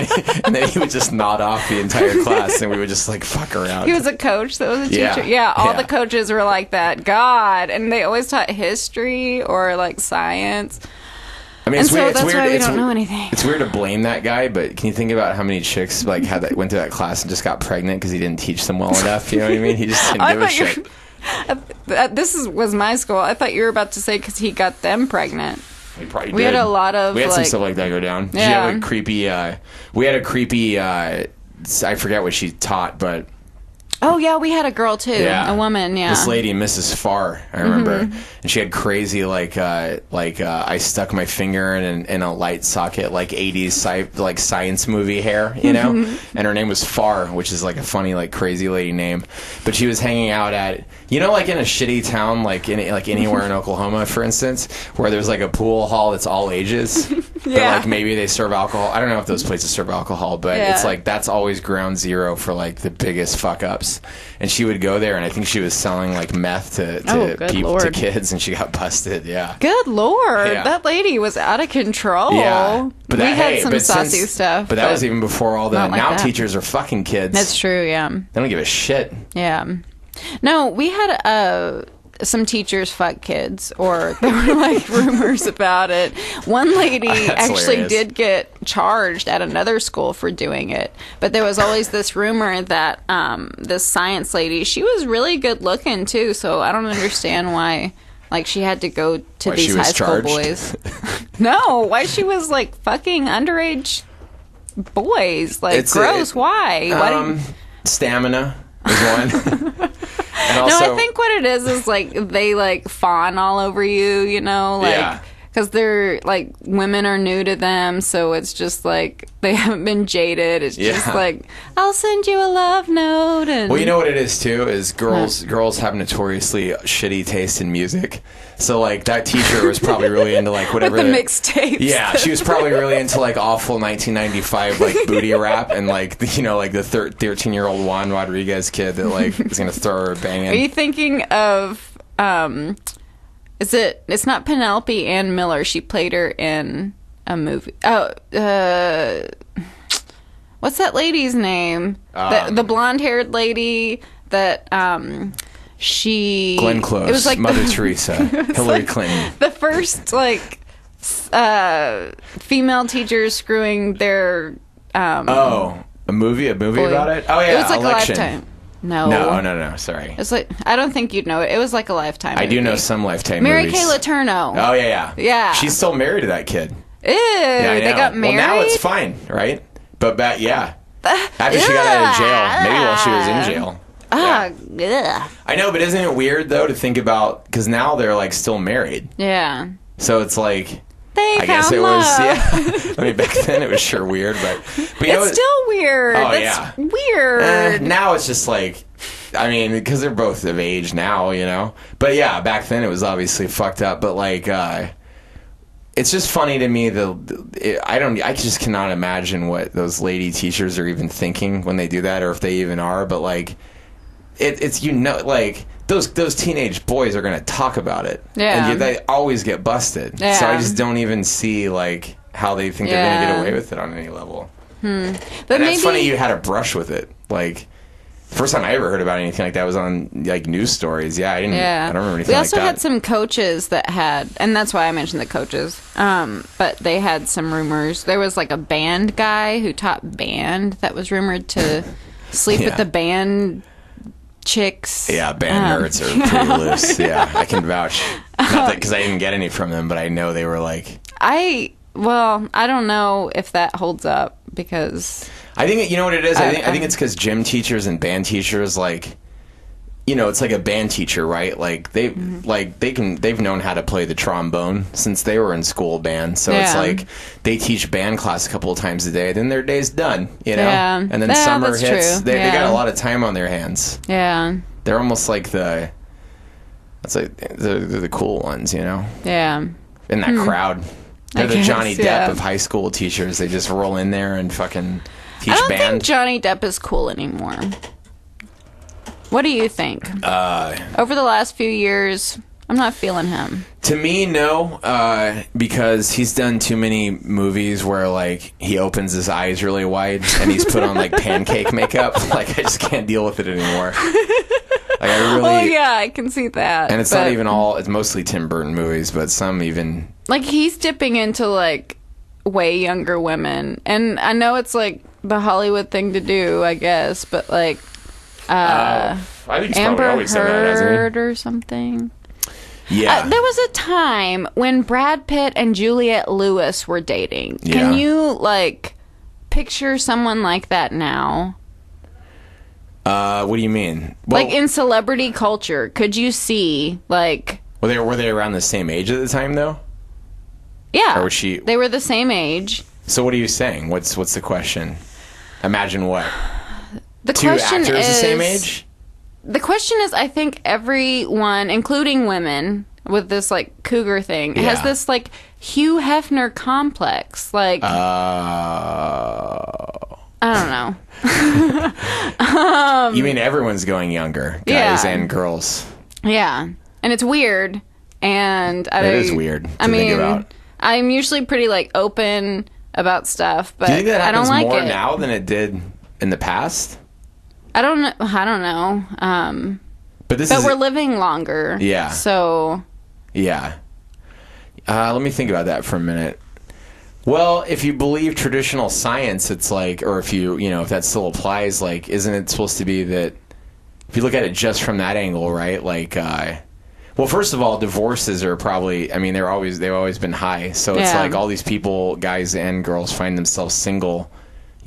then he would just nod off the entire class, and we would just like fuck around. He was a coach that was a Yeah. teacher. Yeah, all Yeah. the coaches were like that. God, and they always taught history or like science. I mean, And it's so weird. that's it's weird. why we it's, don't know anything. It's weird to blame that guy, but can you think about how many chicks like went to that class and just got pregnant because he didn't teach them well enough? You know what I mean? He just didn't give a shit. Was my school. I thought you were about to say because he got them pregnant. We probably We did. had a lot of, We had some like- stuff like that go down. She Yeah. had a creepy. We had a creepy. I forget what she taught, but Oh yeah, we had a girl too, yeah, a woman. Yeah, this lady, Mrs. Farr, I remember, and she had crazy I stuck my finger in a light socket, like 80s science movie hair, you know. And her name was Farr, which is like a funny, like, crazy lady name. But she was hanging out at, you know, like in a shitty town, like anywhere in Oklahoma, for instance, where there's like a pool hall that's all ages. But Yeah. like maybe they serve alcohol. I don't know if those places serve alcohol, but Yeah. it's like that's always ground zero for like the biggest fuck ups. And she would go there, and I think she was selling like meth to good people, to Lord. kids, and she got busted. Yeah. Good Lord, Yeah. that lady was out of control. Yeah, but we that, had hey, some but saucy since- stuff. But that was even before all the not like now that. teachers are fucking kids. That's true. Yeah, They don't give a shit. yeah. No, we had some teachers fuck kids, or there were like rumors about it. One lady That's actually hilarious. did get charged at another school for doing it, but there was always this rumor that this science lady, she was really good looking too, so I don't understand why like she had to go to Why she these was high school charged? boys. No, why she was like fucking underage boys, like It's gross. Why do Stamina is one. And also, no, I think what it is like they like fawn all over you, you know, like Yeah. because they're like women are new to them, so it's just like they haven't been jaded. It's just Yeah. like I'll send you a love note, and well, you know what it is too is girls have notoriously shitty taste in music. So like that teacher was probably really into like whatever with the mixtapes. Yeah, she was probably really into like awful 1995 like booty rap and like you know like the 13-year-old Juan Rodriguez kid that like is gonna throw her banging. Are you thinking of it's not Penelope Ann Miller? She played her in a movie. What's that lady's name? The blonde-haired lady that she Glenn Close, it was like Mother Teresa, Hillary Clinton. the first like female teachers screwing their Oh, a movie boy. about it? Oh yeah, it was like Election. a Lifetime. No, No, sorry. It's like I don't think you'd know it. It was like a Lifetime. I do movie. know some Lifetime Mary movies. Kay Letourneau. Oh yeah. Yeah. She's still married to that kid. Ew, Yeah, I they know. got married. Well, now it's fine, right? But back, yeah. After she got out of jail, maybe while she was in jail. Ugh. I know, but isn't it weird though to think about? Because now they're like still married, Yeah. so it's like They I guess found it was. love. Yeah. I mean, back then it was sure weird, but you know, It's still weird. Oh, That's yeah. weird. now it's just like, I mean, because they're both of age now, you know. But yeah, back then it was obviously fucked up. But like, it's just funny to me. I just cannot imagine what those lady teachers are even thinking when they do that, or if they even are. But like, it's like those teenage boys are gonna talk about it, Yeah. and they always get busted. Yeah. So I just don't even see like how they think they're gonna Yeah. get away with it on any level. But And maybe that's funny you had a brush with it. Like, the first time I ever heard about anything like that was on, like, news stories. Yeah, I don't remember anything we like also that. had some coaches that had, and that's why I mentioned the coaches. But they had some rumors. There was like a band guy who taught band that was rumored to sleep with Yeah. the band chicks. Yeah, band nerds are pretty loose. Yeah, I can vouch. Not that because I didn't get any from them, but I know they were like... I don't know if that holds up because I think, you know what it is? I think I'm- it's because gym teachers and band teachers, like... You know, it's like a band teacher, right? Like they've known how to play the trombone since they were in school band. So it's Yeah. like they teach band class a couple of times a day, then their day's done, you know? Yeah. And then Yeah, summer that's hits, true. they got Yeah. a lot of time on their hands. yeah. They're almost like they're the cool ones, you know? Yeah. In that crowd. They're the Johnny Depp yeah. of high school teachers. They just roll in there and fucking teach I don't band. think Johnny Depp is cool anymore. What do you think? Over the last few years, I'm not feeling him. To me, no, because he's done too many movies where, like, he opens his eyes really wide and he's put on, like, pancake makeup. Like, I just can't deal with it anymore. Like, I really... Oh, yeah, I can see that. And it's not even all... It's mostly Tim Burton movies, but some even... Like, he's dipping into, like, way younger women. And I know it's, like, the Hollywood thing to do, I guess, but, like... I think he's Amber probably always done that, hasn't he? Heard or something. Yeah. There was a time when Brad Pitt and Juliette Lewis were dating. Yeah. Can you, like, picture someone like that now? What do you mean? Well, Like, in celebrity culture, could you see, like... were they around the same age at the time, though? Yeah. Or was she... They were the same age. So what are you saying? What's the question? Imagine what? The Two question actors is... the same age? The question is, I think everyone, including women, with this, like, cougar thing, has this, like, Hugh Hefner complex. Like... I don't know. You mean everyone's going younger, guys and girls? Yeah. And it's weird. And It is weird to think about. I'm usually pretty, like, open about stuff, but Do you think that I don't happens like more it. now than it did in the past? I don't know. But But we're living longer. Yeah. So... Yeah. Let me think about that for a minute. Well, if you believe traditional science, it's like, or if if that still applies, like, isn't it supposed to be that, if you look at it just from that angle, right? Like, well, first of all, divorces are probably, I mean, they've always been high. So it's like all these people, guys and girls, find themselves single,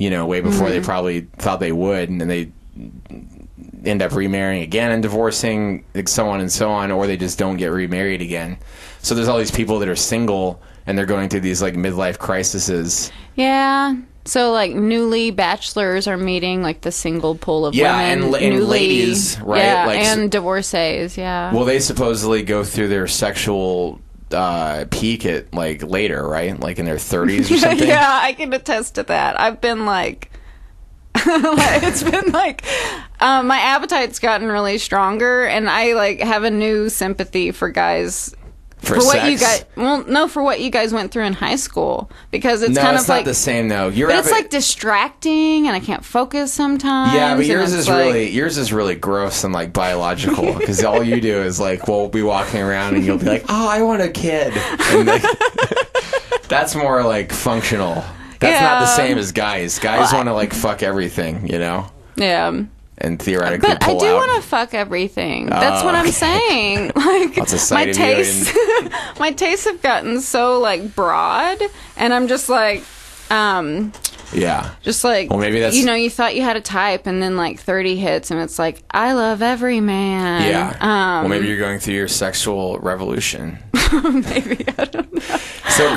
way before they probably thought they would. And then they end up remarrying again and divorcing, like, so on and so on, or they just don't get remarried again. So there's all these people that are single and they're going through these, like, midlife crises. Yeah. So, like, newly bachelors are meeting, like, the single pool of women. And ladies, right? Yeah, like, and divorcees, yeah. Well, they supposedly go through their sexual peak at, like, later, right? Like, in their 30s or something? Yeah, I can attest to that. I've been, like... it's been, like... my appetite's gotten really stronger, and I, like, have a new sympathy for guys... For what sex? you guys, well, no, for what you guys went through in high school, because it's kind it's of not like the same though. but it's like distracting, and I can't focus sometimes. Yeah, but and yours it's is like, really gross and, like, biological, because all you do is, like, we'll be walking around and you'll be like, oh, I want a kid. And, like, that's more, like, functional. That's not the same as guys. Guys want to, like, fuck everything, Yeah. And theoretically But I pull do out. want to fuck everything. That's what I'm saying. Like, That's a side my of tastes, my tastes have gotten so, like, broad, and I'm just like, yeah. just like, Well, maybe that's... you thought you had a type, and then, like, 30 hits, and it's like, I love every man. Yeah. Well, maybe you're going through your sexual revolution. Maybe, I don't know. So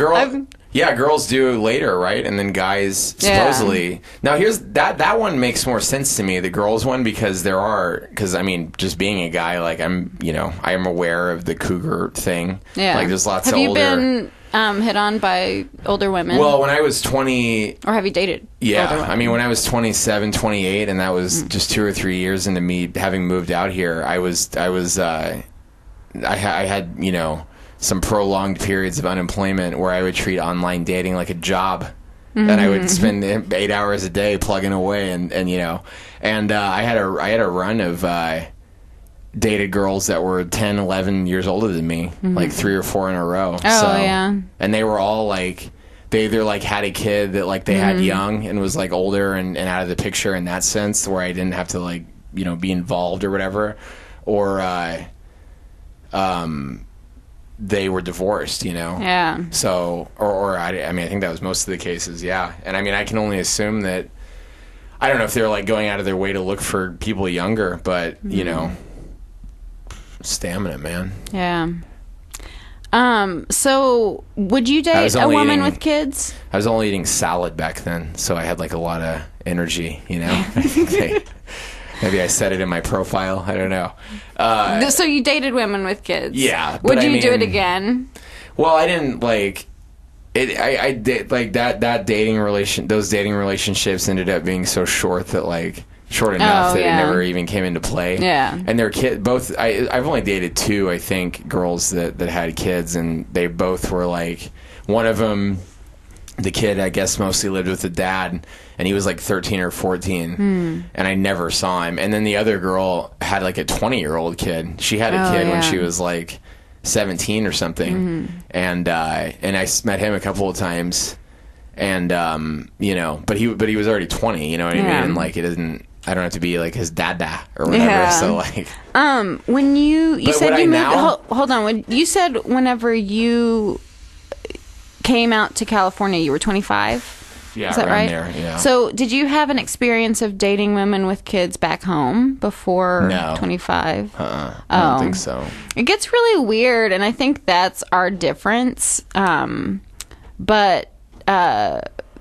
girls do later, right? And then guys supposedly. Now here's that one makes more sense to me, the girls one, because I mean, just being a guy, like, I am aware of the cougar thing. Yeah. Like, there's lots have of older. Have you been hit on by older women? Well, when I was 20. Or have you dated older women? I mean, when I was 27, 28, and that was just 2 or 3 years into me having moved out here, I had, some prolonged periods of unemployment where I would treat online dating like a job. And I would spend 8 hours a day plugging away, and I had a run of dated girls that were 10, 11 years older than me, like 3 or 4 in a row. Yeah. And they were all, like, they either, like, had a kid that, like, they had young and was, like, older and out of the picture in that sense, where I didn't have to, like, be involved or whatever, or they were divorced, Yeah. So, or I mean, I think that was most of the cases, yeah. And I mean, I can only assume that, I don't know if they're, like, going out of their way to look for people younger, but, stamina, man. Yeah. So would you date a woman with kids? I was only eating salad back then, so I had, like, a lot of energy, I think Maybe I said it in my profile. I don't know. So you dated women with kids? Yeah. Would you do it again? Well, I didn't like it. I did like that dating relation. Those dating relationships ended up being so short that short enough that it never even came into play. Yeah. And their kid, both. I've only dated two, I think, girls that had kids, and they both were like, one of them, the kid, I guess, mostly lived with the dad, and he was like 13 or 14, and I never saw him. And then the other girl had like a 20-year-old kid. She had a kid when she was like 17 or something, and I met him a couple of times, and you know, but he was already 20. You know what I mean? And like it isn't. I don't have to be like his dada or whatever. Yeah. So like, when you said you moved. Hold on. When you said whenever you came out to California, you were 25. Yeah, is that right? There, yeah. So, did you have an experience of dating women with kids back home before 25? I don't think so. It gets really weird, and I think that's our difference. But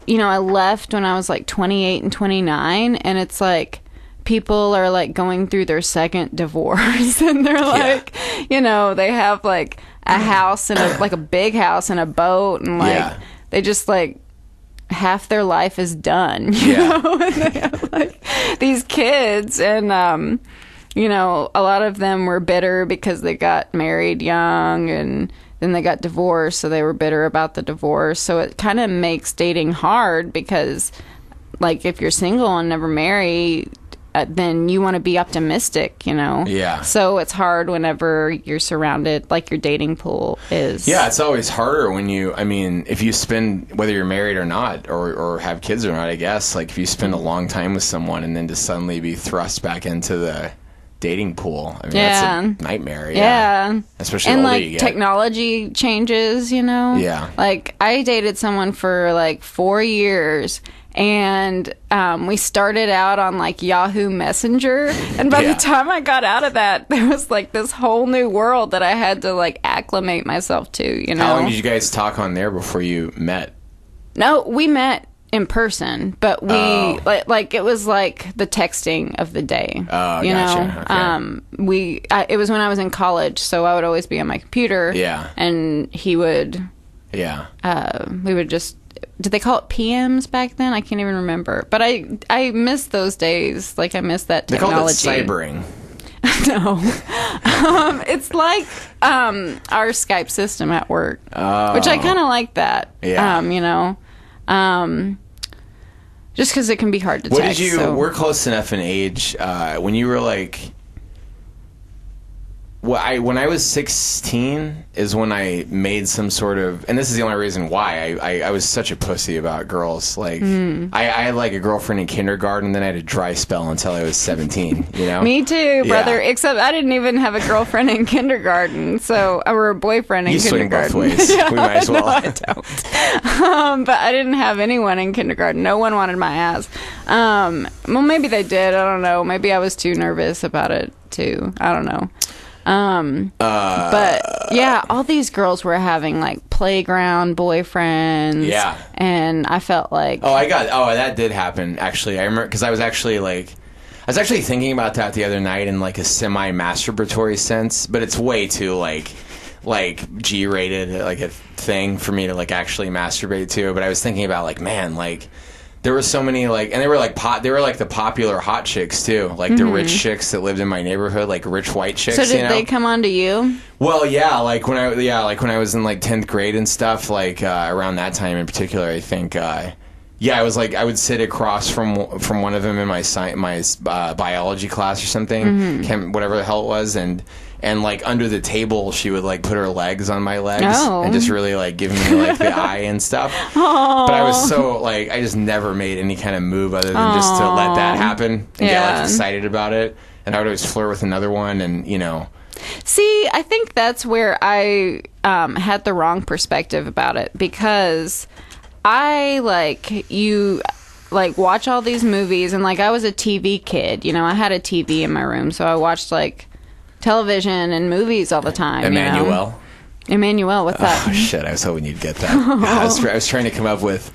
you know, I left when I was like 28 and 29, and it's like people are like going through their second divorce, and they're like, you know, they have like a house and a big house and a boat, and like they just like half their life is done, you know, and they have like these kids, and you know, a lot of them were bitter because they got married young and then they got divorced, so they were bitter about the divorce. So it kind of makes dating hard because like if you're single and never married, then you want to be optimistic, you know? Yeah. So it's hard whenever you're surrounded, like your dating pool is. Yeah, it's always harder when if you spend, whether you're married or not, or have kids or not, I guess, like if you spend a long time with someone and then to suddenly be thrust back into the dating pool, I mean, that's a nightmare. Yeah. Especially and the older like you get. Technology changes, you know? Yeah. Like I dated someone for like 4 years, and we started out on like Yahoo Messenger, and by the time I got out of that, there was like this whole new world that I had to like acclimate myself to, you know? How long did you guys talk on there before you met? No, we met in person, but we like it was like the texting of the day. Oh, you gotcha. know, it was when I was in college, so I would always be on my computer. Yeah, and he would. Yeah, we would just. Did they call it PMs back then? I can't even remember. But I miss those days. Like I miss that technology. They called it cybering. No, it's like our Skype system at work, which I kind of like that. Yeah, you know. Just because it can be hard to text. What did you? We're close enough in age. When you were like, when I was 16 is when I made some sort of, and this is the only reason why I was such a pussy about girls. Like I had like a girlfriend in kindergarten, then I had a dry spell until I was 17. You know, me too, brother. Yeah. Except I didn't even have a girlfriend in kindergarten, or a boyfriend in kindergarten. Swing both ways. We might as well. No, I don't. But I didn't have anyone in kindergarten. No one wanted my ass. Well, maybe they did. I don't know. Maybe I was too nervous about it too. I don't know. But yeah, all these girls were having like playground boyfriends. Yeah. And I felt like, that did happen actually. I remember because I was actually thinking about that the other night in like a semi-masturbatory sense, but it's way too like G-rated, like a thing for me to like actually masturbate to. But I was thinking about like, man, like there were so many like, and they were like the popular hot chicks too, like the rich chicks that lived in my neighborhood, like rich white chicks. So did they come on to you? Well, yeah, like when I was in like 10th grade and stuff, like around that time in particular, I think. I was like, I would sit across from one of them in my biology class or something, whatever the hell it was, and like under the table, she would like put her legs on my legs and just really like give me like the eye and stuff. Aww. But I was so like, I just never made any kind of move other than just to let that happen and get like excited about it. And I would always flirt with another one, and you know. See, I think that's where I had the wrong perspective about it, because I watch all these movies, and like I was a TV kid, you know. I had a TV in my room, so I watched like television and movies all the time. Emmanuel, what's that? Oh shit! I was hoping you'd get that. I was trying to come up with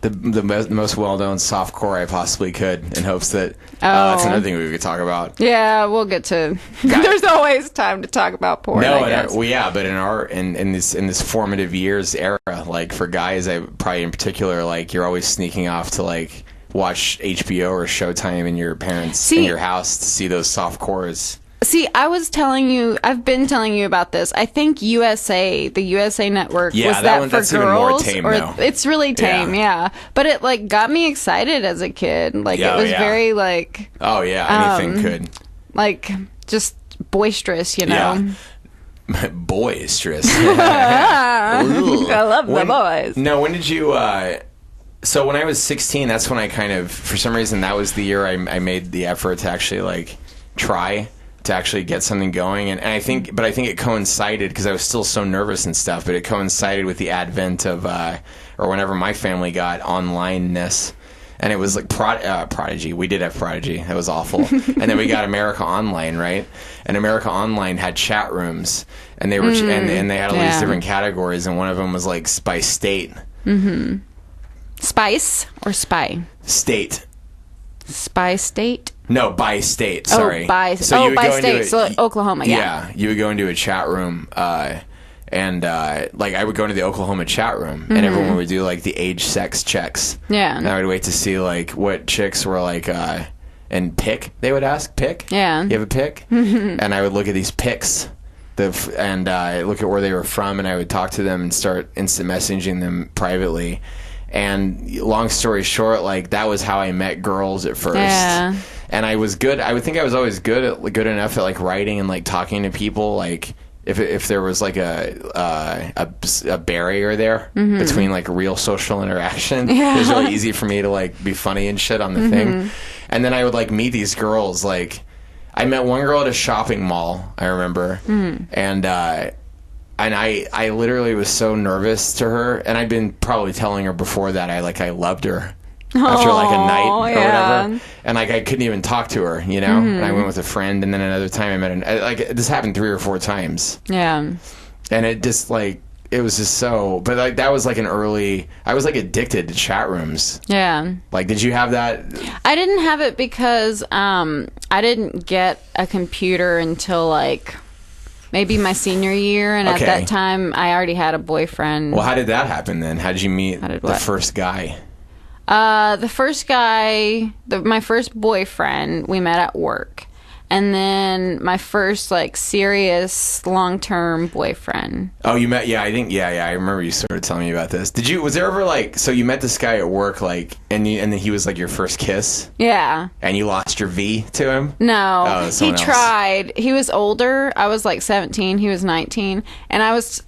the most well-known softcore I possibly could, in hopes that that's another thing we could talk about. Yeah, we'll get to. There's always time to talk about porn. No, I guess. well, yeah, but in this formative years era, like for guys, I probably in particular, like you're always sneaking off to like watch HBO or Showtime in your parents' in your house to see those softcores. See, I've been telling you about this. I think the USA Network, was that for that's girls? Even more tame, though. It's really tame, yeah. But it like got me excited as a kid. Like it was very like anything could. Like just boisterous, you know. Yeah. Boisterous. I love the boys. No, when did you so when I was 16, that's when I kind of, for some reason, that was the year I made the effort to actually like try to actually get something going, and I think it coincided, because I was still so nervous and stuff, but it coincided with the advent of or whenever my family got online-ness, and it was like Prodigy. We did have Prodigy. That was awful. And then we got America Online, right? And America Online had chat rooms, and they were and they had all these different categories, and one of them was like by state. Mm-hmm. Spice or spy? State. Spy state? No, by state. Sorry. By state. So Oklahoma. Yeah. You would go into a chat room, and like I would go into the Oklahoma chat room, and everyone would do like the age, sex checks. Yeah. And I would wait to see like what chicks were like, and pick. They would ask pick. Yeah. You have a pick? And I would look at these pics, and look at where they were from, and I would talk to them and start instant messaging them privately. And long story short, like that was how I met girls at first. Yeah. And I was good. I would think I was always good enough at like writing and like talking to people. Like if there was like a barrier there between like real social interaction, it was really easy for me to like be funny and shit on the thing. And then I would like meet these girls. Like I met one girl at a shopping mall, I remember, and I literally was so nervous to her, and I'd been probably telling her before that I loved her after like a night or whatever, and like I couldn't even talk to her, you know. And I went with a friend, and then another time I met like this happened 3 or 4 times. Yeah, and it just like it was just so, but like that was like I was like addicted to chat rooms. Yeah, like did you have that? I didn't have it because I didn't get a computer until like maybe my senior year, and at that time I already had a boyfriend. Well, how did that happen then? How did you meet the first guy? The first guy, my first boyfriend, we met at work. And then my first like serious long-term boyfriend. Oh, you met? Yeah, I think. Yeah. I remember you started telling me about this. Was there ever like? So you met this guy at work, like, and then he was like your first kiss. Yeah. And you lost your V to him? No. He tried. He was older. I was like 17. He was 19. And I was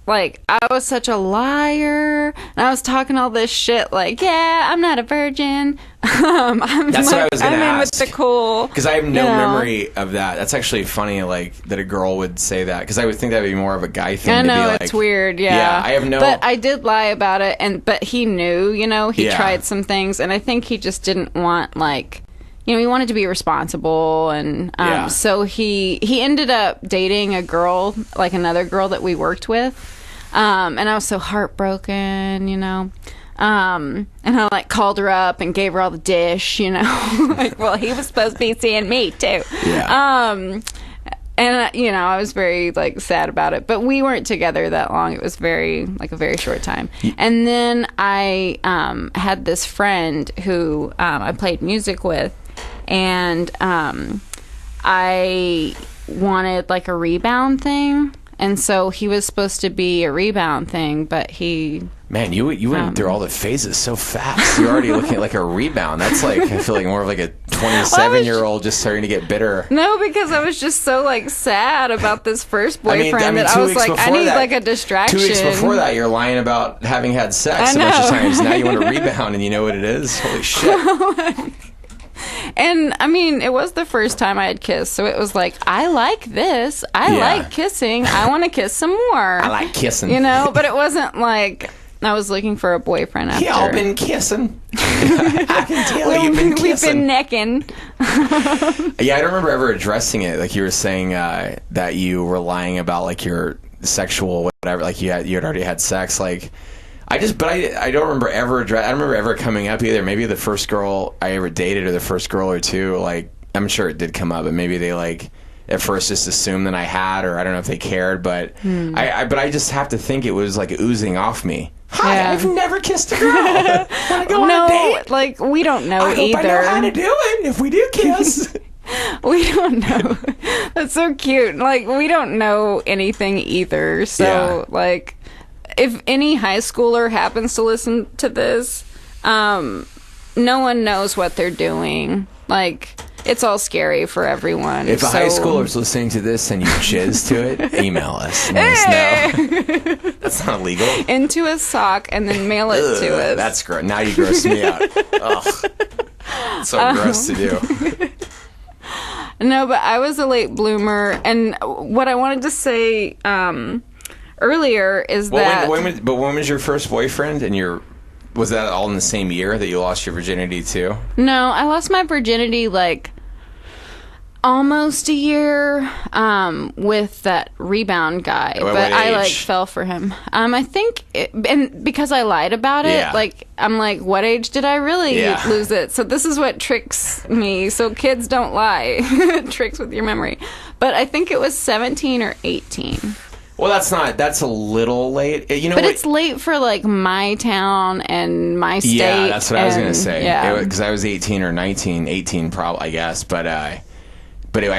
such a liar. And I was talking all this shit like, yeah, I'm not a virgin. That's what I was going to ask. I'm in with the cool. Because I have no memory of that. That's actually funny, like, that a girl would say that. Because I would think that would be more of a guy thing. I know, to be like, it's weird, yeah. I have no... But I did lie about it, but he knew, you know, he tried some things, and I think he just didn't want, like... You know, he wanted to be responsible, and so he ended up dating a girl, like another girl that we worked with, and I was so heartbroken, you know. And I like called her up and gave her all the dish, you know. Like, well, he was supposed to be seeing me too. Yeah. And you know, I was very like sad about it, but we weren't together that long. It was a very short time. And then I had this friend who I played music with, and I wanted like a rebound thing. And so he was supposed to be a rebound thing, but he... Man, you went through all the phases so fast. You're already looking at like a rebound. That's like, I feel like more of like a 27-year-old just starting to get bitter. No, because I was just so like sad about this first boyfriend that I was like, I need like a distraction. 2 weeks before that, you're lying about having had sex a bunch of times. Now you want to rebound and you know what it is? Holy shit. And I mean, it was the first time I had kissed, so it was like, I like this. I like kissing. I want to kiss some more. I like kissing. You know, but it wasn't like I was looking for a boyfriend after. Y'all been kissing. I can tell you've been kissing. We've been necking. Yeah, I don't remember ever addressing it. Like you were saying that you were lying about like your sexual whatever, like you had already had sex. Like I don't remember I don't remember ever coming up either. Maybe the first girl I ever dated, or the first girl or two, like, I'm sure it did come up, but maybe they, like, at first just assumed that I had, or I don't know if they cared, but I just have to think it was, like, oozing off me. Hi, I've never kissed a girl. Wanna go on a date? Like, we don't know either. I hope I know how to do it if we do kiss. We don't know. That's so cute. Like, we don't know anything either. So, like, if any high schooler happens to listen to this, no one knows what they're doing. Like, it's all scary for everyone. If a high schooler's listening to this and you jizz to it, email us. Let us know. That's not illegal. Into a sock and then mail it to us. That's gross. Now you grossed me out. Ugh. So gross to do. No, but I was a late bloomer, and what I wanted to say earlier is that... when was your first boyfriend, and was that all in the same year that you lost your virginity too? No, I lost my virginity, like, almost a year with that rebound guy. But I, like, fell for him. I think, and because I lied about it, like, I'm like, what age did I really lose it? So this is what tricks me. So kids don't lie. Tricks with your memory. But I think it was 17 or 18. Well, that's a little late. You know, but it's late for, like, my town and my state. Yeah, that's what I was going to say. Yeah. Because I was 18 or 19, 18 probably, I guess. But I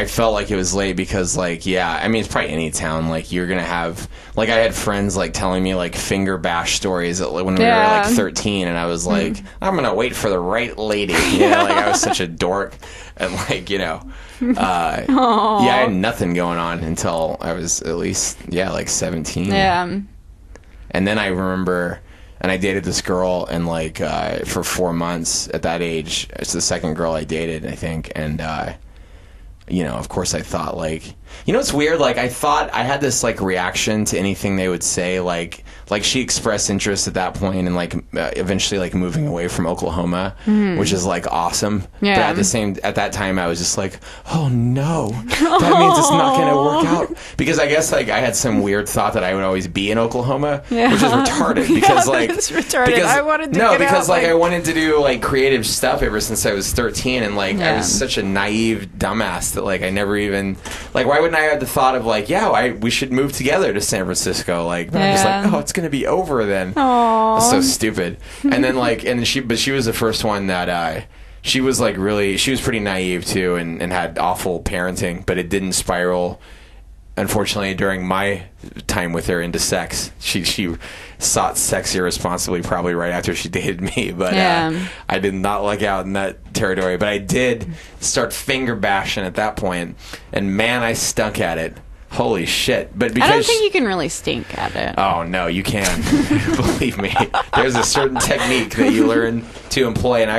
felt like it was late because, like, I mean, it's probably any town. Like, you're going to have, like, I had friends, like, telling me, like, finger bash stories when we were, like, 13. And I was like, I'm going to wait for the right lady. You know, like, I was such a dork. And, like, you know, I had nothing going on until I was at least, like 17. Yeah. And then I remember, and I dated this girl, and, like, for 4 months at that age. It's the second girl I dated, I think. And, you know, of course I thought, like, you know, it's weird. Like, I thought I had this, like, reaction to anything they would say. Like she expressed interest at that point, and, like, eventually, like, moving away from Oklahoma, which is, like, awesome. Yeah. But at that time, I was just like, oh no, that means it's not going to work out. Because I guess, like, I had some weird thought that I would always be in Oklahoma, which is retarded. Because, like, it's retarded. I wanted to I wanted to do, like, creative stuff ever since I was 13, and, like, I was such a naive dumbass that, like, I never even, like, why wouldn't I have the thought of, like, we should move together to San Francisco? Like, but I'm just like, oh, it's going to be over then. Aww. That's so stupid. And then, like, but she was the first one that, she was, like, she was pretty naive too, and had awful parenting, but it didn't spiral, unfortunately, during my time with her, into sex. She sought sex irresponsibly, probably right after she dated me, but I did not luck out in that territory. But I did start finger bashing at that point, and man, I stunk at it. Holy shit. But because I don't think you can really stink at it. Oh, no, you can. Believe me. There's a certain technique that you learn to employ, and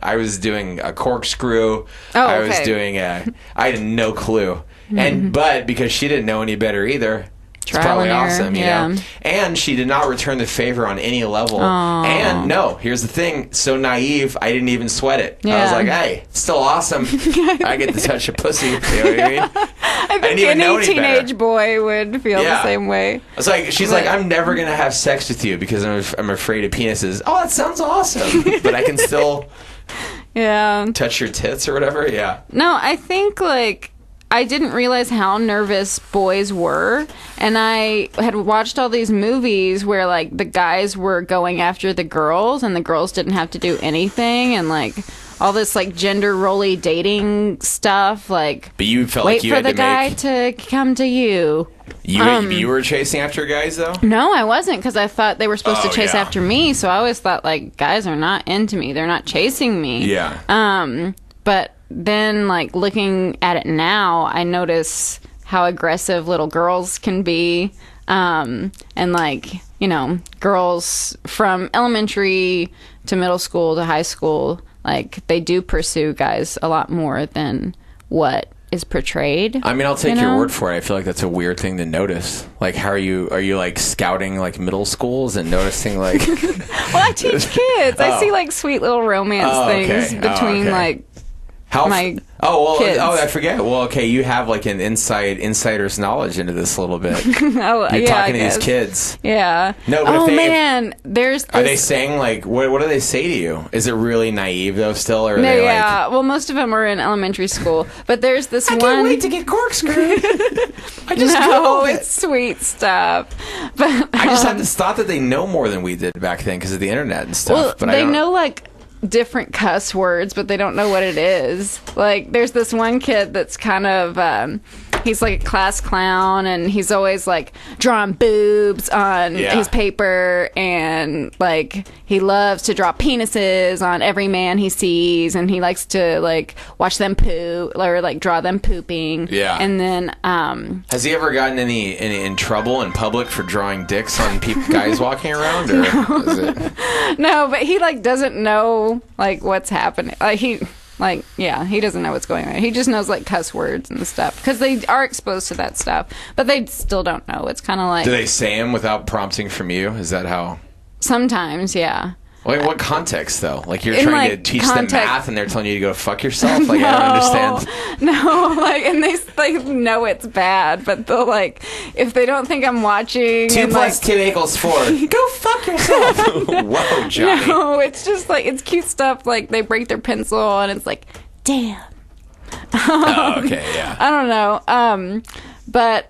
I was doing a corkscrew. I was doing I had no clue. But because she didn't know any better either, it's probably awesome, you know. And she did not return the favor on any level. Aww. And no, here's the thing, so naive, I didn't even sweat it. I was like, hey, it's still awesome. I get to touch a pussy. You know what I mean? I think any teenage boy would feel the same way. It's like, she's like, I'm never going to have sex with you because I'm afraid of penises. Oh, that sounds awesome. But I can still touch your tits or whatever. Yeah. No, I think, like, I didn't realize how nervous boys were, and I had watched all these movies where, like, the guys were going after the girls and the girls didn't have to do anything, and, like, all this, like, gender rolly dating stuff, like, but you felt wait like you for had the to guy to come to you. You were chasing after guys, though? No, I wasn't, because I thought they were supposed to chase after me, so I always thought, like, guys are not into me. They're not chasing me. Yeah. But then, like, looking at it now, I notice how aggressive little girls can be. And, like, you know, girls from elementary to middle school to high school, like, they do pursue guys a lot more than what is portrayed. I mean, I'll take your word for it. I feel like that's a weird thing to notice. Like, how are you like scouting, like, middle schools and noticing, like... Well, I teach kids. I see, like, sweet little romance things between like my Oh, kids. well, I forget. Well, okay, you have like an insider's knowledge into this a little bit. Oh, You're yeah, talking to I guess. these kids. Yeah. No, but oh if they, man, there's this... Are they saying like what do they say to you? Is it really naive though still, or are No, they yeah. like? Well, most of them are in elementary school, but there's this one. I can't wait to get corkscrewed. I just No, Googled it. it's sweet stuff. But I just had this thought that they know more than we did back then because of the internet and stuff. well, but they I don't know like different cuss words, but they don't know what it is. Like, there's this one kid that's kind of he's like a class clown, and he's always like drawing boobs on his paper, and like he loves to draw penises on every man he sees, and he likes to like watch them poo or like draw them pooping. Yeah. And then has he ever gotten any in trouble in public for drawing dicks on guys walking around, or is it? no, but he like doesn't know like what's happening. Like he doesn't know what's going on. He just knows like cuss words and stuff because they are exposed to that stuff, but they still don't know. It's kind of like, Do they say them without prompting from you? Is that how? sometimes, yeah. Like, what context though? Like you're In, trying like, to teach context- them math, and they're telling you to go fuck yourself. Like I don't understand. No, like, and they like know it's bad, but they'll like, if they don't think I'm watching, 2 and, plus like, 2 equals 4. Go fuck yourself. Whoa, Johnny. no, it's just like it's cute stuff. Like they break their pencil, and it's like, damn. Oh, okay, yeah. I don't know. But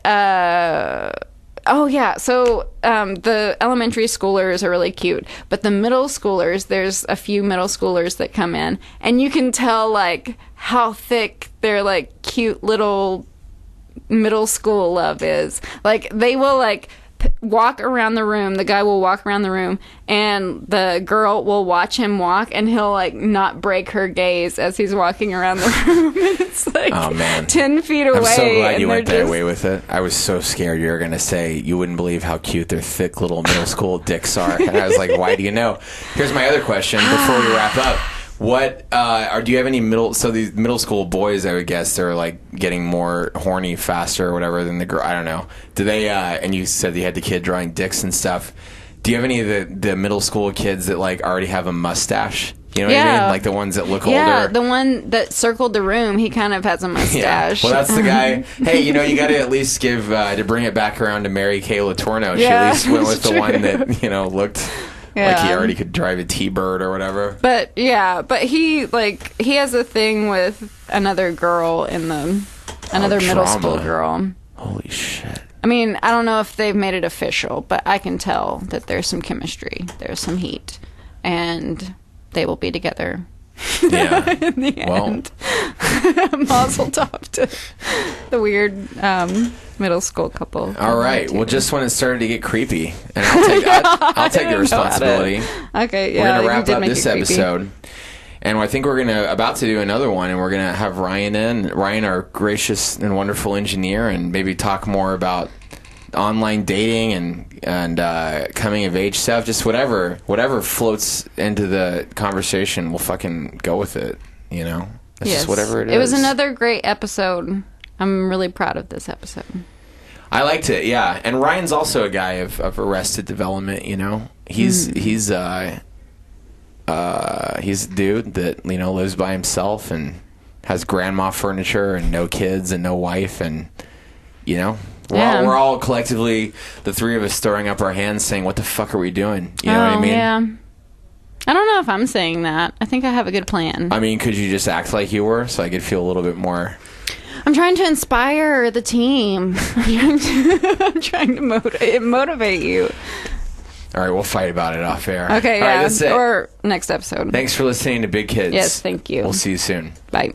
oh yeah. So the elementary schoolers are really cute, but the middle schoolers, there's a few middle schoolers that come in, and you can tell like how thick their like cute little middle school love is. Like they will like walk around the room. The guy will walk around the room, and the girl will watch him walk, and he'll like not break her gaze as he's walking around the room. And it's like, Oh, man. 10 feet away. I'm so glad and you went they're that just- way with it. I was so scared you were going to say you wouldn't believe how cute their thick little middle school dicks are. And I was like, why do you know? Here's my other question before we wrap up. What do you have any these middle school boys, I would guess they're like getting more horny faster or whatever than the girl. I don't know. Do they and you said you had the kid drawing dicks and stuff. Do you have any of the middle school kids that like already have a mustache? You know what I mean? Like the ones that look Yeah, older. the one that circled the room, he kind of has a mustache. Well, that's the guy. Hey, you got to at least give to bring it back around to Mary Kay Letourneau. She Yeah, at least went with that's the one true. that looked like he already could drive a T-Bird or whatever. But yeah, but he has a thing with another girl in another middle drama. school girl. Holy shit. I mean, I don't know if they've made it official, but I can tell that there's some chemistry, there's some heat, and they will be together. Yeah. In the Well. end. Mazel tov to the weird middle school couple. All right. Well, just when it started to get creepy, and I'll take the responsibility. Okay, yeah. We're gonna you wrap did up make this it creepy. episode, and I think we're about to do another one, and we're gonna have Ryan, our gracious and wonderful engineer, and maybe talk more about online dating and coming of age stuff. Just whatever floats into the conversation, we'll fucking go with it. It's just whatever it is. It was another great episode. I'm really proud of this episode. I liked it, yeah. And Ryan's also a guy of Arrested Development. He's a dude that lives by himself and has grandma furniture and no kids and no wife, and we're all collectively, the three of us, throwing up our hands saying, what the fuck are we doing? You know what I mean? Yeah. I don't know if I'm saying that. I think I have a good plan. I mean, could you just act like you were so I could feel a little bit more? I'm trying to inspire the team. I'm trying to motivate you. All right, we'll fight about it off air. Okay, all right, yeah. that's it. Or next episode. Thanks for listening to Big Kids. Yes, thank you. We'll see you soon. Bye.